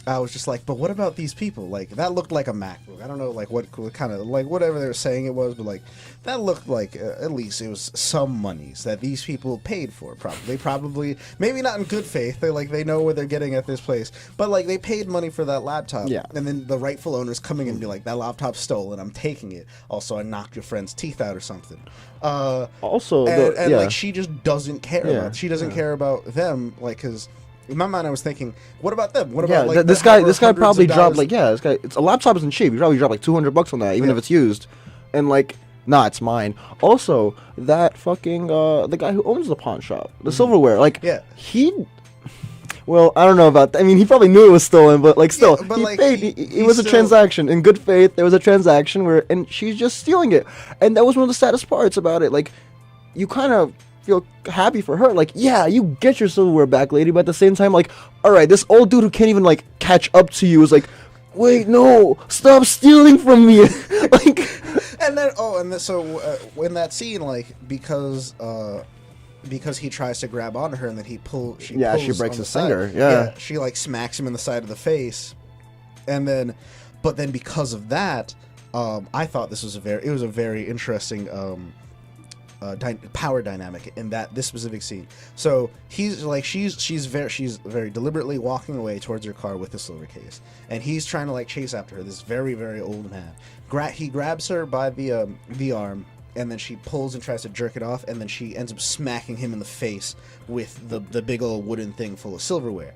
I was just like, but what about these people? Like that looked like a MacBook. I don't know, like what kind of like whatever they were saying it was, but like that looked like at least it was some monies that these people paid for. Probably maybe not in good faith. They know what they're getting at this place, but like they paid money for that laptop. Yeah. And then the rightful owner's coming in and be like, that laptop's stolen. I'm taking it. Also, I knocked your friend's teeth out or something. Also, like she just doesn't care. About, she doesn't care about them. Like, because in my mind, I was thinking, what about them? What about like this guy probably dropped like a laptop isn't cheap. He probably dropped like $200 on that, even if it's used, and like. Nah, it's mine. Also, that fucking the guy who owns the pawn shop, the silverware, like well, I don't know about that. I mean, he probably knew it was stolen, but like still, he paid. It was a transaction in good faith. There was a transaction and she's just stealing it, and that was one of the saddest parts about it. Like, you kind of feel happy for her. Like, yeah, you get your silverware back, lady, but at the same time, like, all right, this old dude who can't even like catch up to you is like, wait, no, stop stealing from me, like. And then, so in that scene, like, because he tries to grab onto her and then she pulls she breaks his finger. Yeah, she like smacks him in the side of the face, but then because of that, I thought it was a very interesting power dynamic in this specific scene. So he's like she's very deliberately walking away towards her car with the silver case, and he's trying to like chase after her. This very, very old man. He grabs her by the arm and then she pulls and tries to jerk it off, and then she ends up smacking him in the face with the big old wooden thing full of silverware.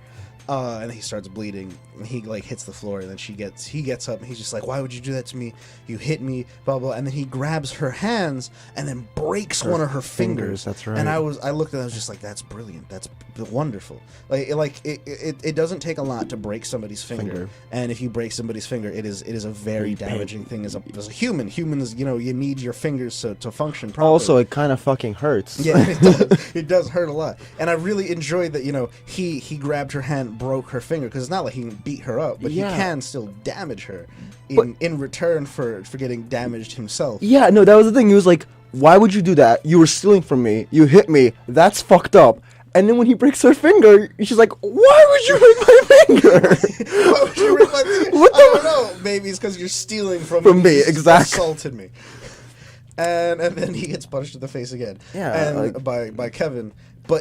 And he starts bleeding, and he like hits the floor, and then he gets up, and he's just like, "Why would you do that to me? You hit me, blah blah." And then he grabs her hands and then breaks one of her fingers. That's right. And I looked at it, I was just like, "That's brilliant. That's wonderful." It doesn't take a lot to break somebody's finger, and if you break somebody's finger, it is a very damaging thing as a human. Humans, you need your fingers to function properly. Also, it kind of fucking hurts. Yeah, it does. It does hurt a lot, and I really enjoyed that. He grabbed her hand, broke her finger, because it's not like he can beat her up, but he can still damage her in return for getting damaged himself. Yeah, no, that was the thing. He was like, "Why would you do that? You were stealing from me. You hit me. That's fucked up." And then when he breaks her finger, she's like, "Why would you break my finger?" Why would you break my finger? I don't know. Maybe it's because you're stealing from me. Exactly. Assaulted me. And then he gets punched in the face again. Yeah, and by Kevin.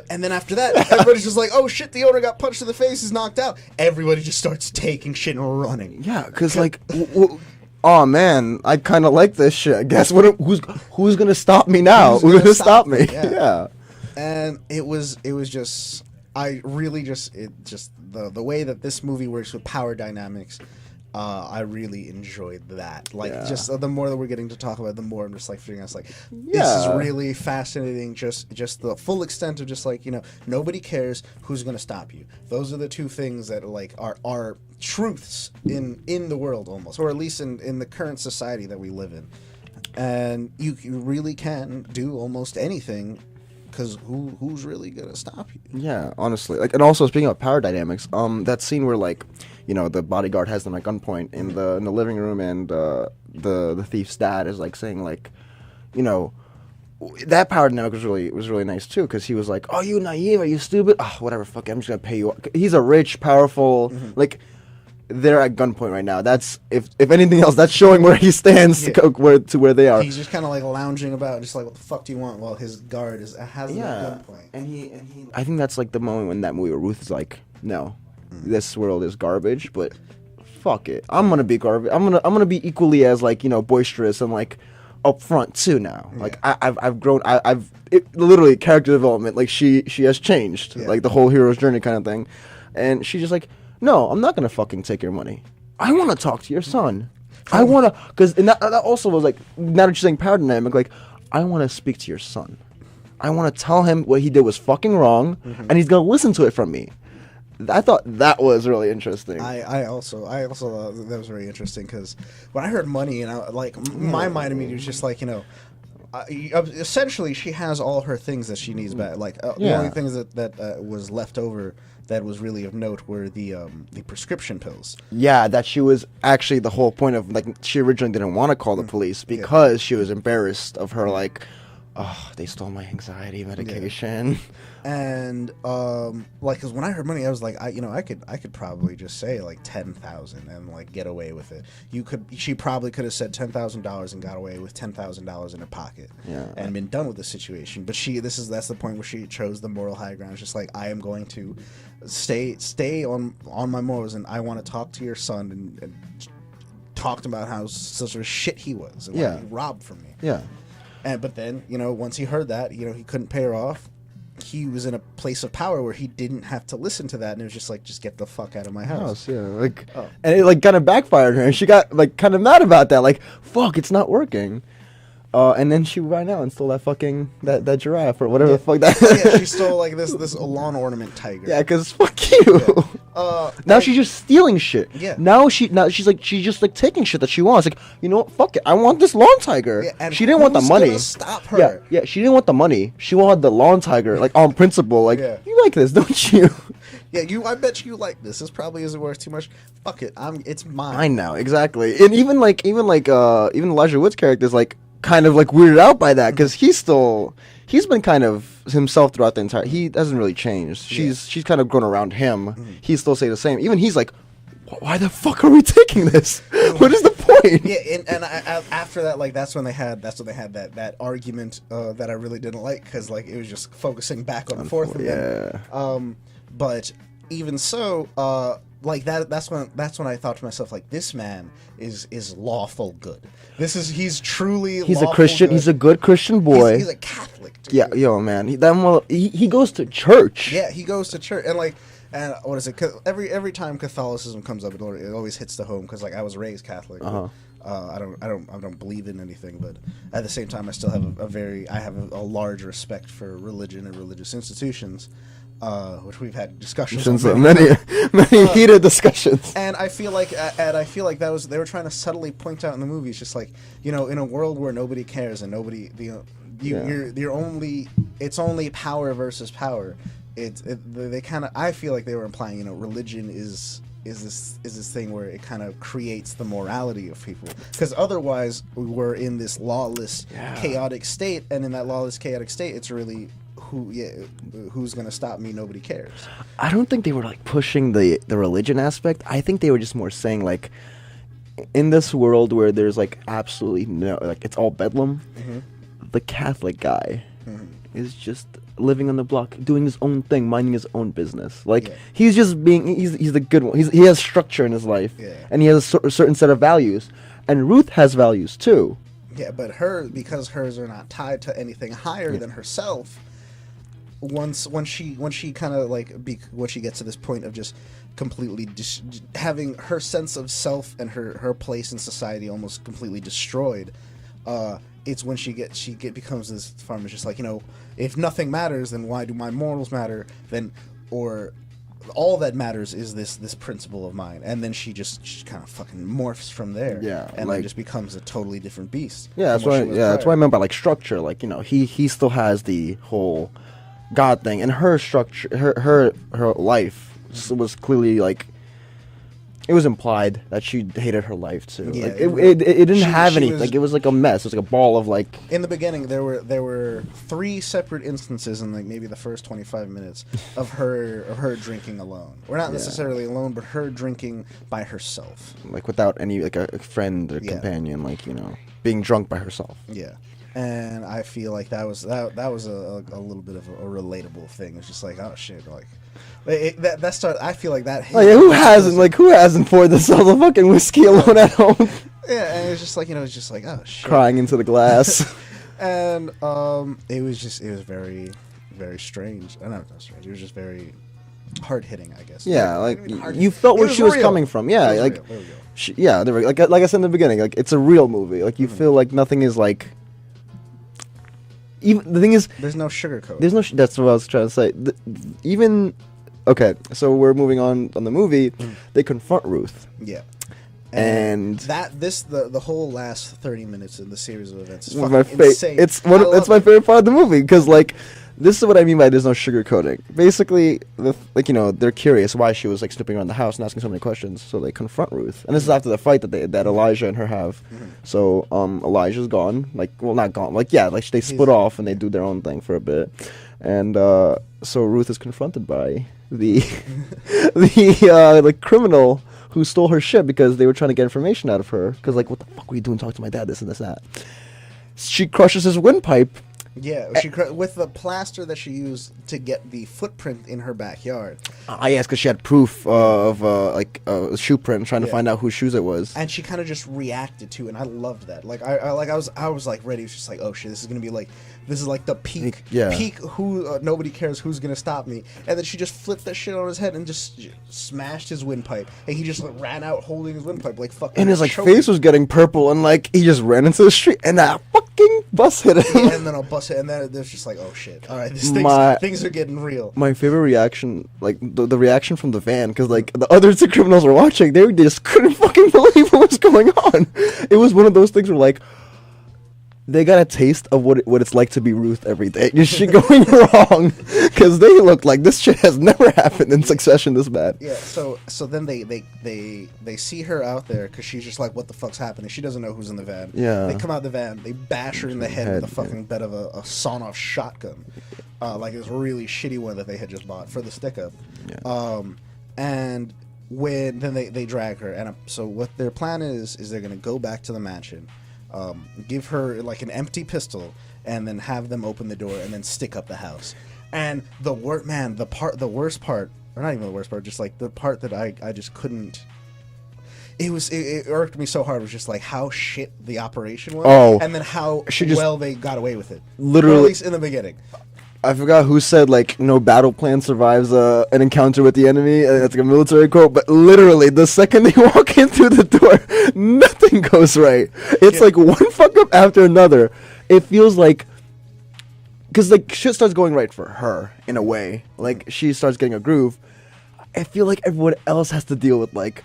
And then after that, everybody's just like, "Oh shit, the owner got punched in the face, he's knocked out." Everybody just starts taking shit and running. Yeah, because oh man, I kind of like this shit. Guess what? Who's gonna stop me now? Who's gonna stop me? Yeah. And it was just, I really just the way that this movie works with power dynamics. I really enjoyed that. Just the more that we're getting to talk about it, the more I'm just like figuring out, this is really fascinating. Just the full extent of just nobody cares who's gonna stop you. Those are the two things that are truths in the world almost, or at least in the current society that we live in. And you really can do almost anything. Because who's really gonna stop you? Yeah, honestly. And also speaking of power dynamics, that scene where the bodyguard has them at gunpoint in the living room, and the thief's dad is saying that power dynamic was really nice too, because he was like, "Oh, you naive? Are you stupid? Oh, whatever. Fuck it. I'm just gonna pay you." He's a rich, powerful they're at gunpoint right now. That's if anything else, that's showing where he stands to where they are. He's just kind of lounging about, just what the fuck do you want? While his guard has him at gunpoint. And he. I think that's the moment when that movie where Ruth is like, "No, this world is garbage, but fuck it, I'm gonna be garbage. I'm gonna be equally as boisterous and upfront too now. Yeah. I've grown. Literally character development. She has changed. Yeah. The whole hero's journey kind of thing, and she's just like, "No, I'm not gonna fucking take your money. I want to talk to your son. I want to," because that also was now that you're saying power dynamic, I want to speak to your son. I want to tell him what he did was fucking wrong, and he's gonna listen to it from me. I thought that was really interesting. I also thought that was very interesting, because when I heard money, my mind immediately was just essentially she has all her things that she needs back. The only things that was left over that was really of note were the prescription pills. Yeah, that she was actually the whole point of she originally didn't want to call the police because she was embarrassed of her oh, they stole my anxiety medication. Yeah. And because when I heard money, I was like, I could probably just say 10,000 and get away with it. She probably could have said $10,000 and got away with $10,000 in her pocket, and been done with the situation. But that's the point where she chose the moral high ground. It's just I am going to stay on my morals, and I want to talk to your son and talked about how such a shit he was and why he robbed from me. Yeah. But then, once he heard that, he couldn't pay her off. He was in a place of power where he didn't have to listen to that, and it was just get the fuck out of my house. Yeah, and it kind of backfired her, and she got kind of mad about that. Fuck, it's not working. And then she ran out and stole that fucking that giraffe or whatever the fuck that. Yeah, she stole this lawn ornament tiger. Yeah, because fuck you. Yeah. Now she's just stealing shit. Yeah. Now she's just taking shit that she wants. You know what? Fuck it. I want this lawn tiger. Yeah, and she didn't want the money. Gonna stop her? Yeah. She didn't want the money. She wanted the lawn tiger. On principle. You like this, don't you? Yeah, I bet you like this. This probably isn't worth too much. Fuck it. It's mine. I know exactly. And even Elijah Wood's character is kind of weirded out by that, because he's been kind of himself throughout the entire. He hasn't really changed. She's kind of grown around him. He still say the same. Even he's like, why the fuck are we taking this? What is the point? Yeah, and after that, that's when they had that argument that I really didn't like, because it was just focusing back on the Fourth Amendment. Yeah. But even so, like that's when I thought to myself, like, this man is lawful good. He's truly he's a lawful Christian. good. He's a good Christian boy. He's a Catholic, dude. Yeah, yo, man. He goes to church. Yeah, he goes to church, and what is it? 'Cause every time Catholicism comes up, it always hits the home, because like I was raised Catholic. Uh-huh. I don't believe in anything, but at the same time, I still have a large respect for religion and religious institutions, which we've had discussions on many heated discussions. And I feel like they were trying to subtly point out in the movie. It's just like, in a world where nobody cares and nobody, it's only power versus power. They kind of, I feel like they were implying, religion is this thing where it kind of creates the morality of people, because otherwise we're in this lawless, chaotic state, and in that lawless, chaotic state, it's really who's gonna stop me? Nobody cares. I don't think they were like pushing the religion aspect. I think they were just more saying, like, in this world where there's like absolutely no, like, it's all bedlam, the Catholic guy is just living on the block, doing his own thing, minding his own business. Like, he's just being, he's the good one. He has structure in his life, and he has a certain set of values. And Ruth has values too. Yeah, but because hers are not tied to anything higher than herself. When she kind of like when she gets to this point of just completely having her sense of self and her place in society almost completely destroyed, it's when she becomes this farmer, just like, if nothing matters, then why do my morals matter? Or all that matters is this principle of mine, and then she kind of fucking morphs from there, and like, then just becomes a totally different beast. Yeah, that's what I meant by like structure. Like, he still has the whole God thing, and her structure, her life was clearly like, it was implied that she hated her life too. Yeah, like, it didn't have anything. Like, it was like a mess. It was like a ball of like. In the beginning, there were 3 separate instances in like maybe the first 25 minutes of her drinking alone. Or not necessarily alone, but her drinking by herself. Like, without any like a friend or companion, like, being drunk by herself. Yeah. And I feel like that was a little bit of a relatable thing. It's just like, oh shit, like that started. I feel like that. Like, who hasn't poured themselves a fucking whiskey alone at home? Yeah, and it's just like, it's just like, oh shit, crying into the glass. And it was very, very strange. Not strange. It was just very hard hitting, I guess. Yeah, like you felt where she was coming from. Yeah, like real. There we go. Like I said in the beginning, like, it's a real movie. Like, you feel like nothing is like. Even the thing is, there's no sugarcoat. That's what I was trying to say. Okay, so we're moving on the movie. They confront Ruth. Yeah. And the whole last 30 minutes in the series of events is fucking insane. It's my favorite part of the movie, because like, this is what I mean by there's no sugarcoating. Basically, they're curious why she was like snooping around the house and asking so many questions. So they confront Ruth, and this is after the fight that Elijah and her have. So Elijah's gone, not gone, they split off and they do their own thing for a bit, and so Ruth is confronted by the criminal who stole her shit, because they were trying to get information out of her. Because like, what the fuck were you doing? Talking to my dad, this and this that. She crushes his windpipe. Yeah, with the plaster that she used to get the footprint in her backyard. Yes, because she had proof of a shoe print, trying to find out whose shoes it was. And she kind of just reacted to it, and I loved that. Like, I was like ready. It was just like, oh shit, this is gonna be like, this is like the peak. Who nobody cares who's gonna stop me. And then she just flipped that shit on his head and just smashed his windpipe, and he just ran out holding his windpipe like fucking. And his like face was getting purple, and like he just ran into the street, and that fucking bus hit him. Yeah, and then a bus hit, and then there's just like, oh shit, all right, things are getting real. My favorite reaction, like the reaction from the van, because like the other 2 criminals were watching, they just couldn't fucking believe what was going on. It was one of those things where like, they got a taste of what it's like to be Ruth every day. Just shit going wrong, because they look like this shit has never happened in succession this bad. Yeah. So then they see her out there, because she's just like, what the fuck's happening? She doesn't know who's in the van. Yeah. They come out the van. They bash her in the head with a fucking bed of a sawn-off shotgun, like this really shitty one that they had just bought for the stick-up. Yeah. And then they drag her, and so what their plan is they're gonna go back to the mansion. Give her like an empty pistol, and then have them open the door and then stick up the house. And the worst part or not even the worst part, just like the part that I just couldn't. It irked me so hard. It was just like how shit the operation was, and then how well they got away with it. Literally, or at least in the beginning. I forgot who said like no battle plan survives an encounter with the enemy, and that's like a military quote. But literally, the second they walk in through the door, nothing goes right. It's like one fuck up after another. It feels like. Because, like, shit starts going right for her, in a way. Like, she starts getting a groove. I feel like everyone else has to deal with, like,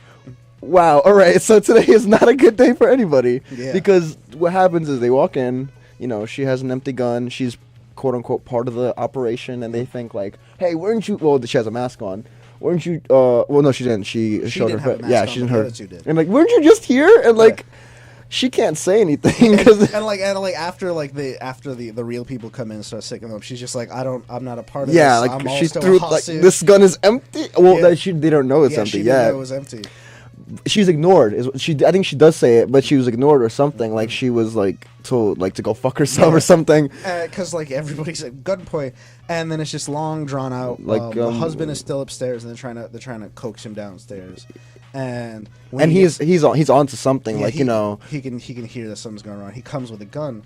wow, all right, so today is not a good day for anybody. Yeah. Because what happens is they walk in, you know, she has an empty gun. She's, quote-unquote, part of the operation. And they think, like, hey, weren't you... Well, she has a mask on. Weren't you... well, no, she didn't. She showed her face. Yeah, she didn't. Her. And, like, weren't you just here? And, like... Right. She can't say anything and after the real people come in and start sicking them up, she's just like I'm not a part of this. Yeah, like she threw like this gun is empty. Well, they don't know it's empty. She didn't know it was empty. She's ignored. I think she does say it, but she was ignored or something. Like she was like told like to go fuck herself or something. Because like everybody's at gunpoint, and then it's just long drawn out. Like the husband is still upstairs, and they're trying to coax him downstairs. And he's on to something, like, you know, he can hear that something's going on. He comes with a gun,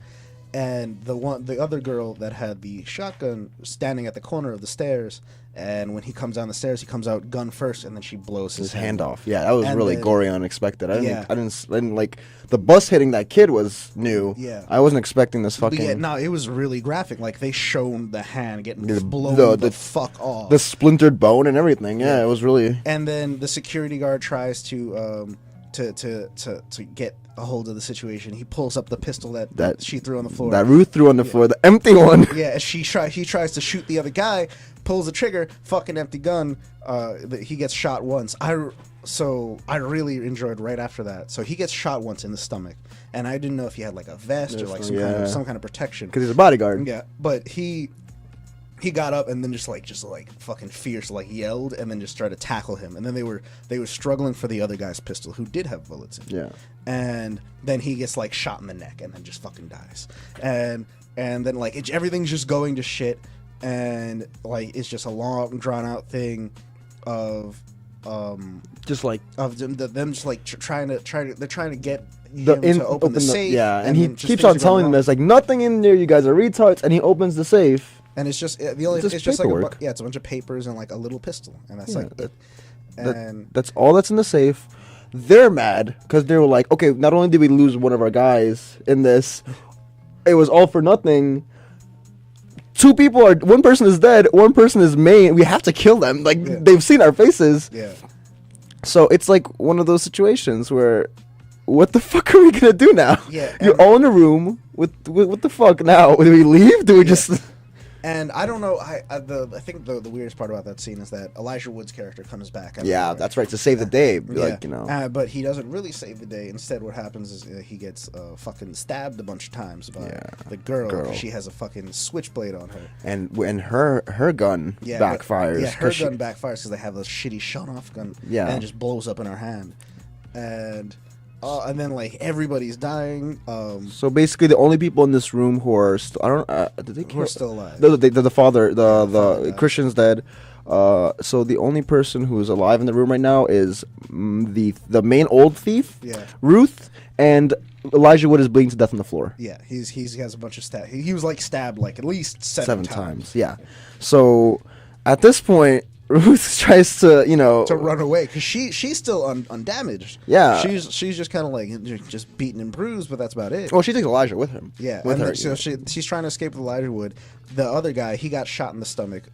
and the other girl that had the shotgun standing at the corner of the stairs. And when he comes down the stairs, he comes out gun first, and then she blows his hand off. Yeah, that was really gory and unexpected. I didn't like the bus hitting that kid was new. Yeah, I wasn't expecting this fucking. Yeah, no, it was really graphic. Like they shown the hand getting blown the fuck off, the splintered bone and everything. Yeah, it was really. And then the security guard tries to get a hold of the situation. He pulls up the pistol that she threw on the floor. That Ruth threw on the floor, the empty one. Yeah, he tries to shoot the other guy, pulls the trigger, fucking empty gun. He gets shot once. I really enjoyed right after that. So he gets shot once in the stomach, and I didn't know if he had like a vest or like some kind of protection. Because he's a bodyguard. Yeah, but he got up and then just fucking fierce yelled and then just tried to tackle him, and then they were struggling for the other guy's pistol who did have bullets in it. Yeah. And then he gets like shot in the neck and then just fucking dies. And then like everything's just going to shit, and like it's just a long drawn out thing of them just like trying to get him to open the safe. And he keeps on telling them there's like nothing in there, you guys are retards, and he opens the safe. And it's just it's just like it's a bunch of papers and like a little pistol, and that's like it. And that's all that's in the safe. They're mad because they were like, okay, not only did we lose one of our guys in this, it was all for nothing. One person is dead, one person is main. We have to kill them. Like they've seen our faces. Yeah. So it's like one of those situations where, what the fuck are we gonna do now? Yeah. You're all in a room with what the fuck now? Do we leave? Do we just? And I don't know. I think the weirdest part about that scene is that Elijah Wood's character comes back. That's right, to save the day. Like, you know. But he doesn't really save the day. Instead, what happens is he gets fucking stabbed a bunch of times by the girl. She has a fucking switchblade on her. And her gun backfires. Her gun backfires because they have a shitty shut-off gun. Yeah. And it just blows up in her hand. And then like everybody's dying. So basically, the only people in this room who are who are still alive. The father, the Christian's dead. So the only person who is alive in the room right now is the main old thief, Ruth, and Elijah Wood is bleeding to death on the floor. Yeah, he has a bunch of stab. He was like stabbed like at least seven times. Yeah. So at this point, Ruth tries to, to run away because she's still undamaged. Yeah, she's just kind of like just beaten and bruised, but that's about it. Well, she takes Elijah with him. Yeah, with her. So she's trying to escape with Elijah Wood. The other guy, he got shot in the stomach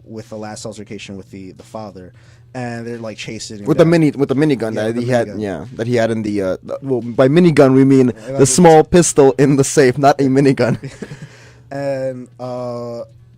with the last altercation with the father, and they're like chasing him with the minigun that he had. Yeah, that he had in the. Well, by minigun we mean the small pistol in the safe, not a minigun.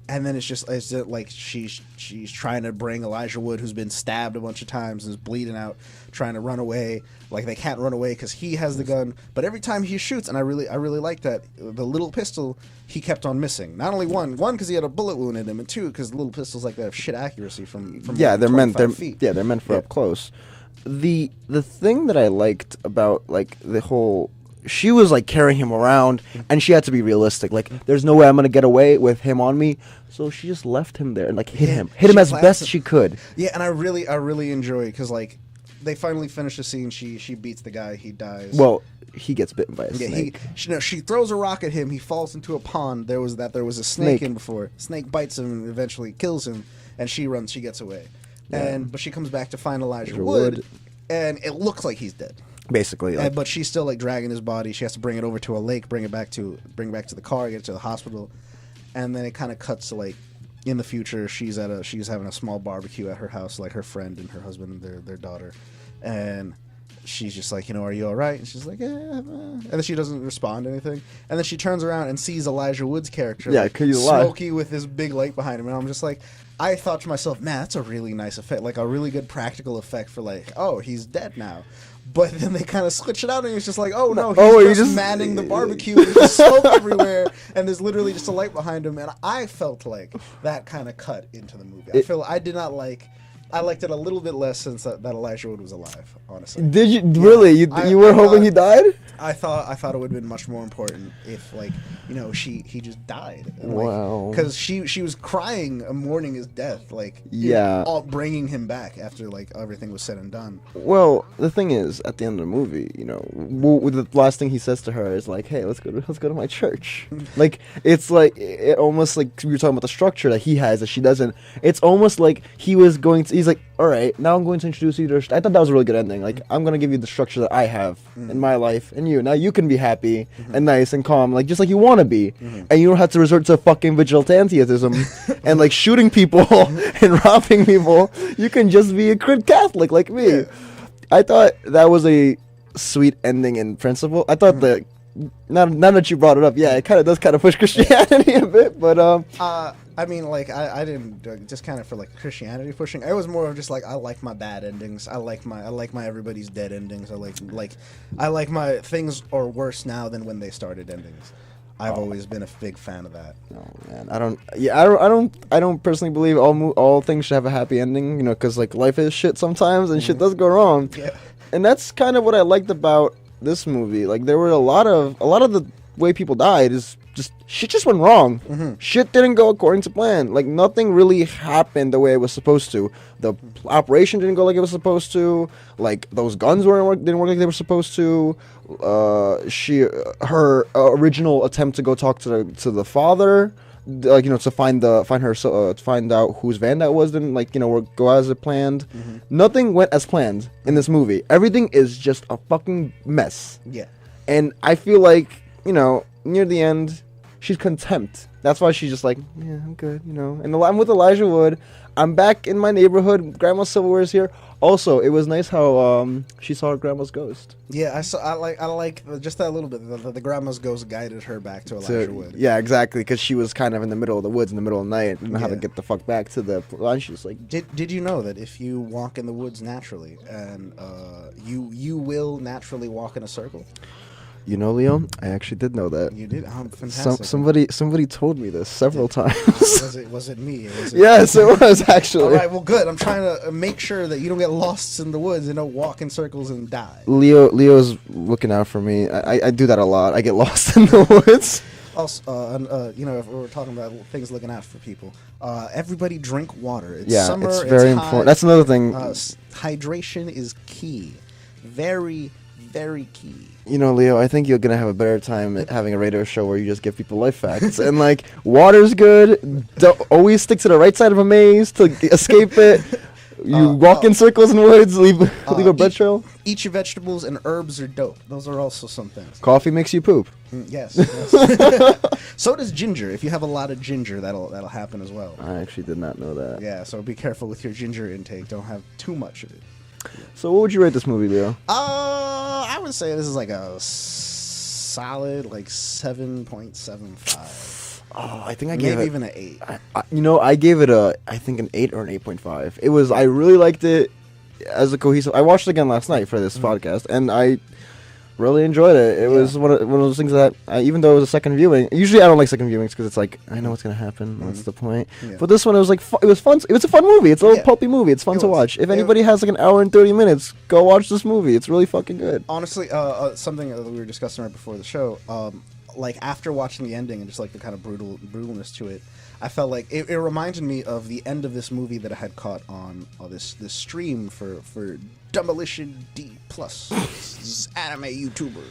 And then it's like she's trying to bring Elijah Wood, who's been stabbed a bunch of times and is bleeding out, trying to run away. Like they can't run away because he has the gun. But every time he shoots, and I really like that, the little pistol he kept on missing. Not only one because he had a bullet wound in him, and two because little pistols like that have shit accuracy from they're meant for up close. The thing that I liked about like the whole she was like carrying him around, and she had to be realistic. Like, there's no way I'm gonna get away with him on me. So she just left him there and like hit him as best she could. Yeah, and I really enjoy it because like they finally finish the scene. She beats the guy. He dies. Well, he gets bitten by a snake. She throws a rock at him. He falls into a pond. There was a snake in before. Snake bites him and eventually kills him. And she runs. She gets away. Yeah. But she comes back to find Elijah Wood, and it looks like he's dead. Basically, like, but she's still like dragging his body. She has to bring it over to a lake, bring back to the car, get it to the hospital, and then it kind of cuts to like in the future. She's having a small barbecue at her house, like her friend and her husband and their daughter, and she's just like, are you all right? And she's like, yeah. And then she doesn't respond to anything, and then she turns around and sees Elijah Wood's character, Smokey with his big light behind him, and I'm just like. I thought to myself, man, that's a really nice effect, like a really good practical effect for like, oh, he's dead now. But then they kind of switch it out, and it's just like, oh no, he's just manning the barbecue, and there's smoke everywhere, and there's literally just a light behind him. And I felt like that kind of cut into the movie. I liked it a little bit less since that Elijah Wood was alive. Honestly, did you really? You were hoping he died? I thought it would have been much more important if, like, he just died. And, wow. Because she was crying, mourning his death, like, bringing him back after like everything was said and done. Well, the thing is, at the end of the movie, the last thing he says to her is like, "Hey, let's go to my church." Like, it's like it almost like we were talking about the structure that he has that she doesn't. It's almost like he's like, all right, now I'm going to introduce you to. I thought that was a really good ending. Like, I'm going to give you the structure that I have in my life, and now you can be happy and nice and calm, like just like you want to be, and you don't have to resort to fucking vigilantism and like shooting people and robbing people. You can just be a good Catholic like me. Yeah. I thought that was a sweet ending in principle. I thought that. Now that you brought it up, it kind of does push Christianity a bit, but I mean, like, I didn't just kind of for like Christianity pushing. It was more of just like I like my bad endings. I like my everybody's dead endings. I like my things are worse now than when they started endings. I've always been a big fan of that. Oh man, I don't personally believe all things should have a happy ending. Because like life is shit sometimes and shit does go wrong. Yeah, and that's kind of what I liked about this movie. Like, there were a lot of the way people died is just shit just went wrong. Shit didn't go according to plan. Like, nothing really happened the way it was supposed to. The operation didn't go like it was supposed to. Like, those guns didn't work like they were supposed to. Her original attempt to go talk to the father, like, to find out whose van that was, didn't go as it planned. Nothing went as planned in this movie. Everything is just a fucking mess. Yeah. And I feel like, near the end, she's content. That's why she's just like, yeah, I'm good, And I'm with Elijah Wood. I'm back in my neighborhood. Grandma's silverware is here. Also, it was nice how she saw her grandma's ghost. Yeah, I like just that little bit. The grandma's ghost guided her back to Elijah Wood. Yeah, exactly, because she was kind of in the middle of the woods in the middle of the night, didn't know how to get the fuck back to the. And she was like, did you know that if you walk in the woods naturally, and you will naturally walk in a circle? Leo, I actually did know that. You did? Oh, fantastic. Somebody told me this several times. Was it me? Yes, it was actually. All right, well, good. I'm trying to make sure that you don't get lost in the woods and don't walk in circles and die. Leo's looking out for me. I do that a lot. I get lost in the woods. Also, if we're talking about things looking out for people, everybody drink water. It's summer. It's very important. That's another thing. Hydration is key. Very, very key. Leo, I think you're going to have a better time at having a radio show where you just give people life facts. And, like, water's good. Don't always stick to the right side of a maze to escape it. You walk in circles in the woods, leave a bread trail. Eat your vegetables, and herbs are dope. Those are also some things. Coffee makes you poop. Yes. So does ginger. If you have a lot of ginger, that'll happen as well. I actually did not know that. Yeah, so be careful with your ginger intake. Don't have too much of it. So what would you rate this movie, Leo? I would say this is like a solid 7.75. Oh, I think I gave it maybe even an 8. I gave it an 8 or an 8.5. It was, I really liked it as a cohesive. I watched it again last night for this podcast, and I Really enjoyed it. It was one of those things that, even though it was a second viewing, usually I don't like second viewings because it's like, I know what's going to happen. What's the point? Yeah. But this one, it was like, it was fun. It was a fun movie. It's a little pulpy movie. It's fun to watch. If anybody has like an hour and 30 minutes, go watch this movie. It's really fucking good. Honestly, something that we were discussing right before the show, like after watching the ending and just like the kind of brutalness to it, I felt like it reminded me of the end of this movie that I had caught on this stream for Demolition D Plus, anime YouTuber.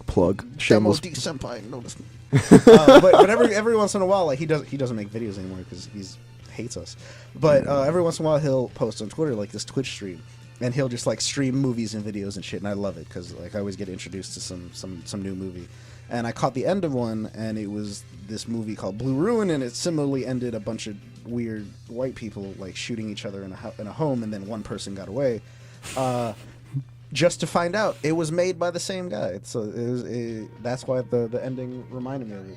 Plug. Shameless. Demo D Senpai, notice me. But every once in a while, like he doesn't make videos anymore because he hates us. But every once in a while, he'll post on Twitter like this Twitch stream, and he'll just like stream movies and videos and shit, and I love it because like I always get introduced to some new movie. And I caught the end of one, and it was this movie called Blue Ruin, and it similarly ended a bunch of weird white people like shooting each other in a home, and then one person got away. Just to find out it was made by the same guy. So that's why the ending reminded me of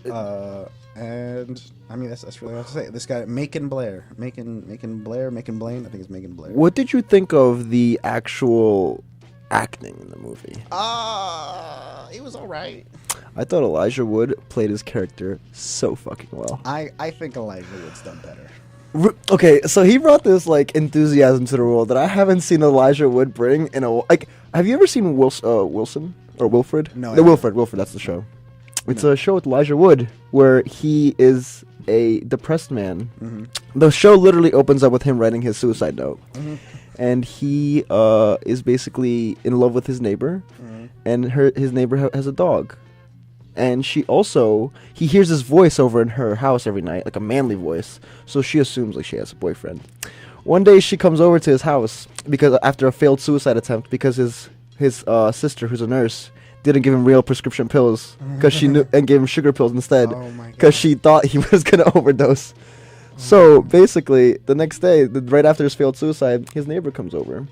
it. And I mean that's really all I have to say. This guy Macon Blaine. I think it's Macon Blair. What did you think of the actual acting in the movie? It was all right. I thought Elijah Wood played his character so fucking well. I think Elijah Wood's done better. Okay, so he brought this like enthusiasm to the role that I haven't seen Elijah Wood bring in a like. Have you ever seen Wilson or Wilfred? No. Wilfred. That's the show. It's a show with Elijah Wood where he is a depressed man. Mm-hmm. The show literally opens up with him writing his suicide note, and he is basically in love with his neighbor, and his neighbor has a dog. And he hears his voice over in her house every night, like a manly voice. So she assumes like she has a boyfriend. One day she comes over to his house because after a failed suicide attempt, because his sister, who's a nurse, didn't give him real prescription pills because she knew, and gave him sugar pills instead because she thought he was gonna overdose. So basically, the next day, right after his failed suicide, his neighbor comes over.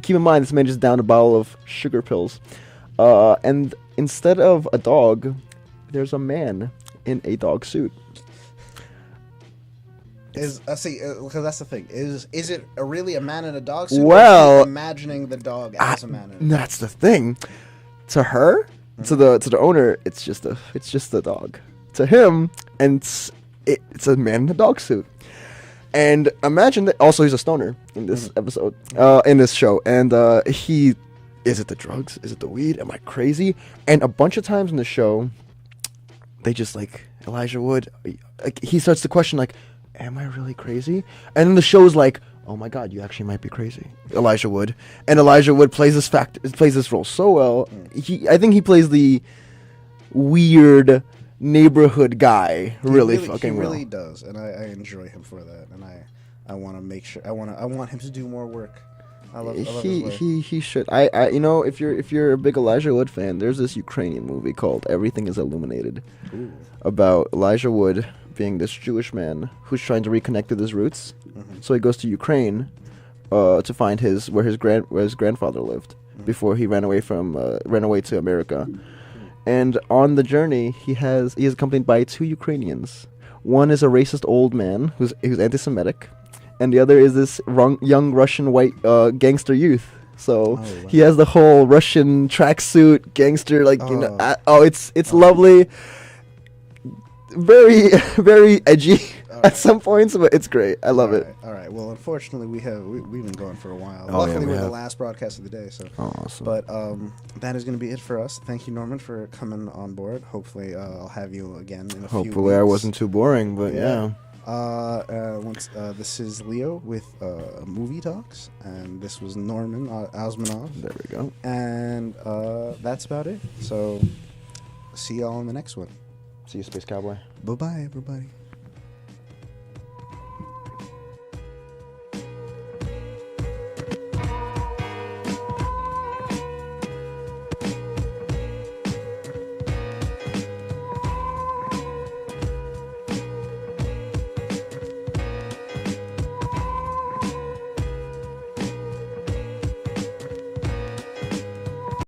Keep in mind, this man just downed a bottle of sugar pills, and instead of a dog, there's a man in a dog suit. Because that's the thing. Is it really a man in a dog suit? Well, or is he imagining the dog as a man. That's the thing. To her, to the owner, it's just a dog. To him, and it's a man in a dog suit. And imagine that. Also, he's a stoner in this episode, in this show, and he. Is it the drugs? Is it the weed? Am I crazy? And a bunch of times in the show, they just like Elijah Wood. Like, he starts to question, like, "Am I really crazy?" And then the show's like, "Oh my God, you actually might be crazy, Elijah Wood." And Elijah Wood plays this role so well. I think he plays the weird neighborhood guy really fucking well. He really does, and I enjoy him for that. And I want to make sure I want him to do more work. I love his work. He should. I if you're a big Elijah Wood fan, there's this Ukrainian movie called Everything Is Illuminated. Ooh. About Elijah Wood being this Jewish man who's trying to reconnect with his roots. So he goes to Ukraine to find where his grandfather lived before he ran away to America. And on the journey, he is accompanied by two Ukrainians. One is a racist old man who's anti-Semitic, and the other is this young Russian white gangster youth. So he has the whole Russian tracksuit gangster, it's lovely, very very edgy at some points, but it's great. I love it. All right. Well, unfortunately, we've been going for a while. Luckily, we're the last broadcast of the day. So awesome. But that is going to be it for us. Thank you, Norman, for coming on board. Hopefully, I'll have you again in a few weeks. Hopefully, I wasn't too boring, but yeah. This is Leo with Movie Talks, and this was Norman Osmanov. There we go. And that's about it. So, see y'all in the next one. See you, Space Cowboy. Bye-bye, everybody.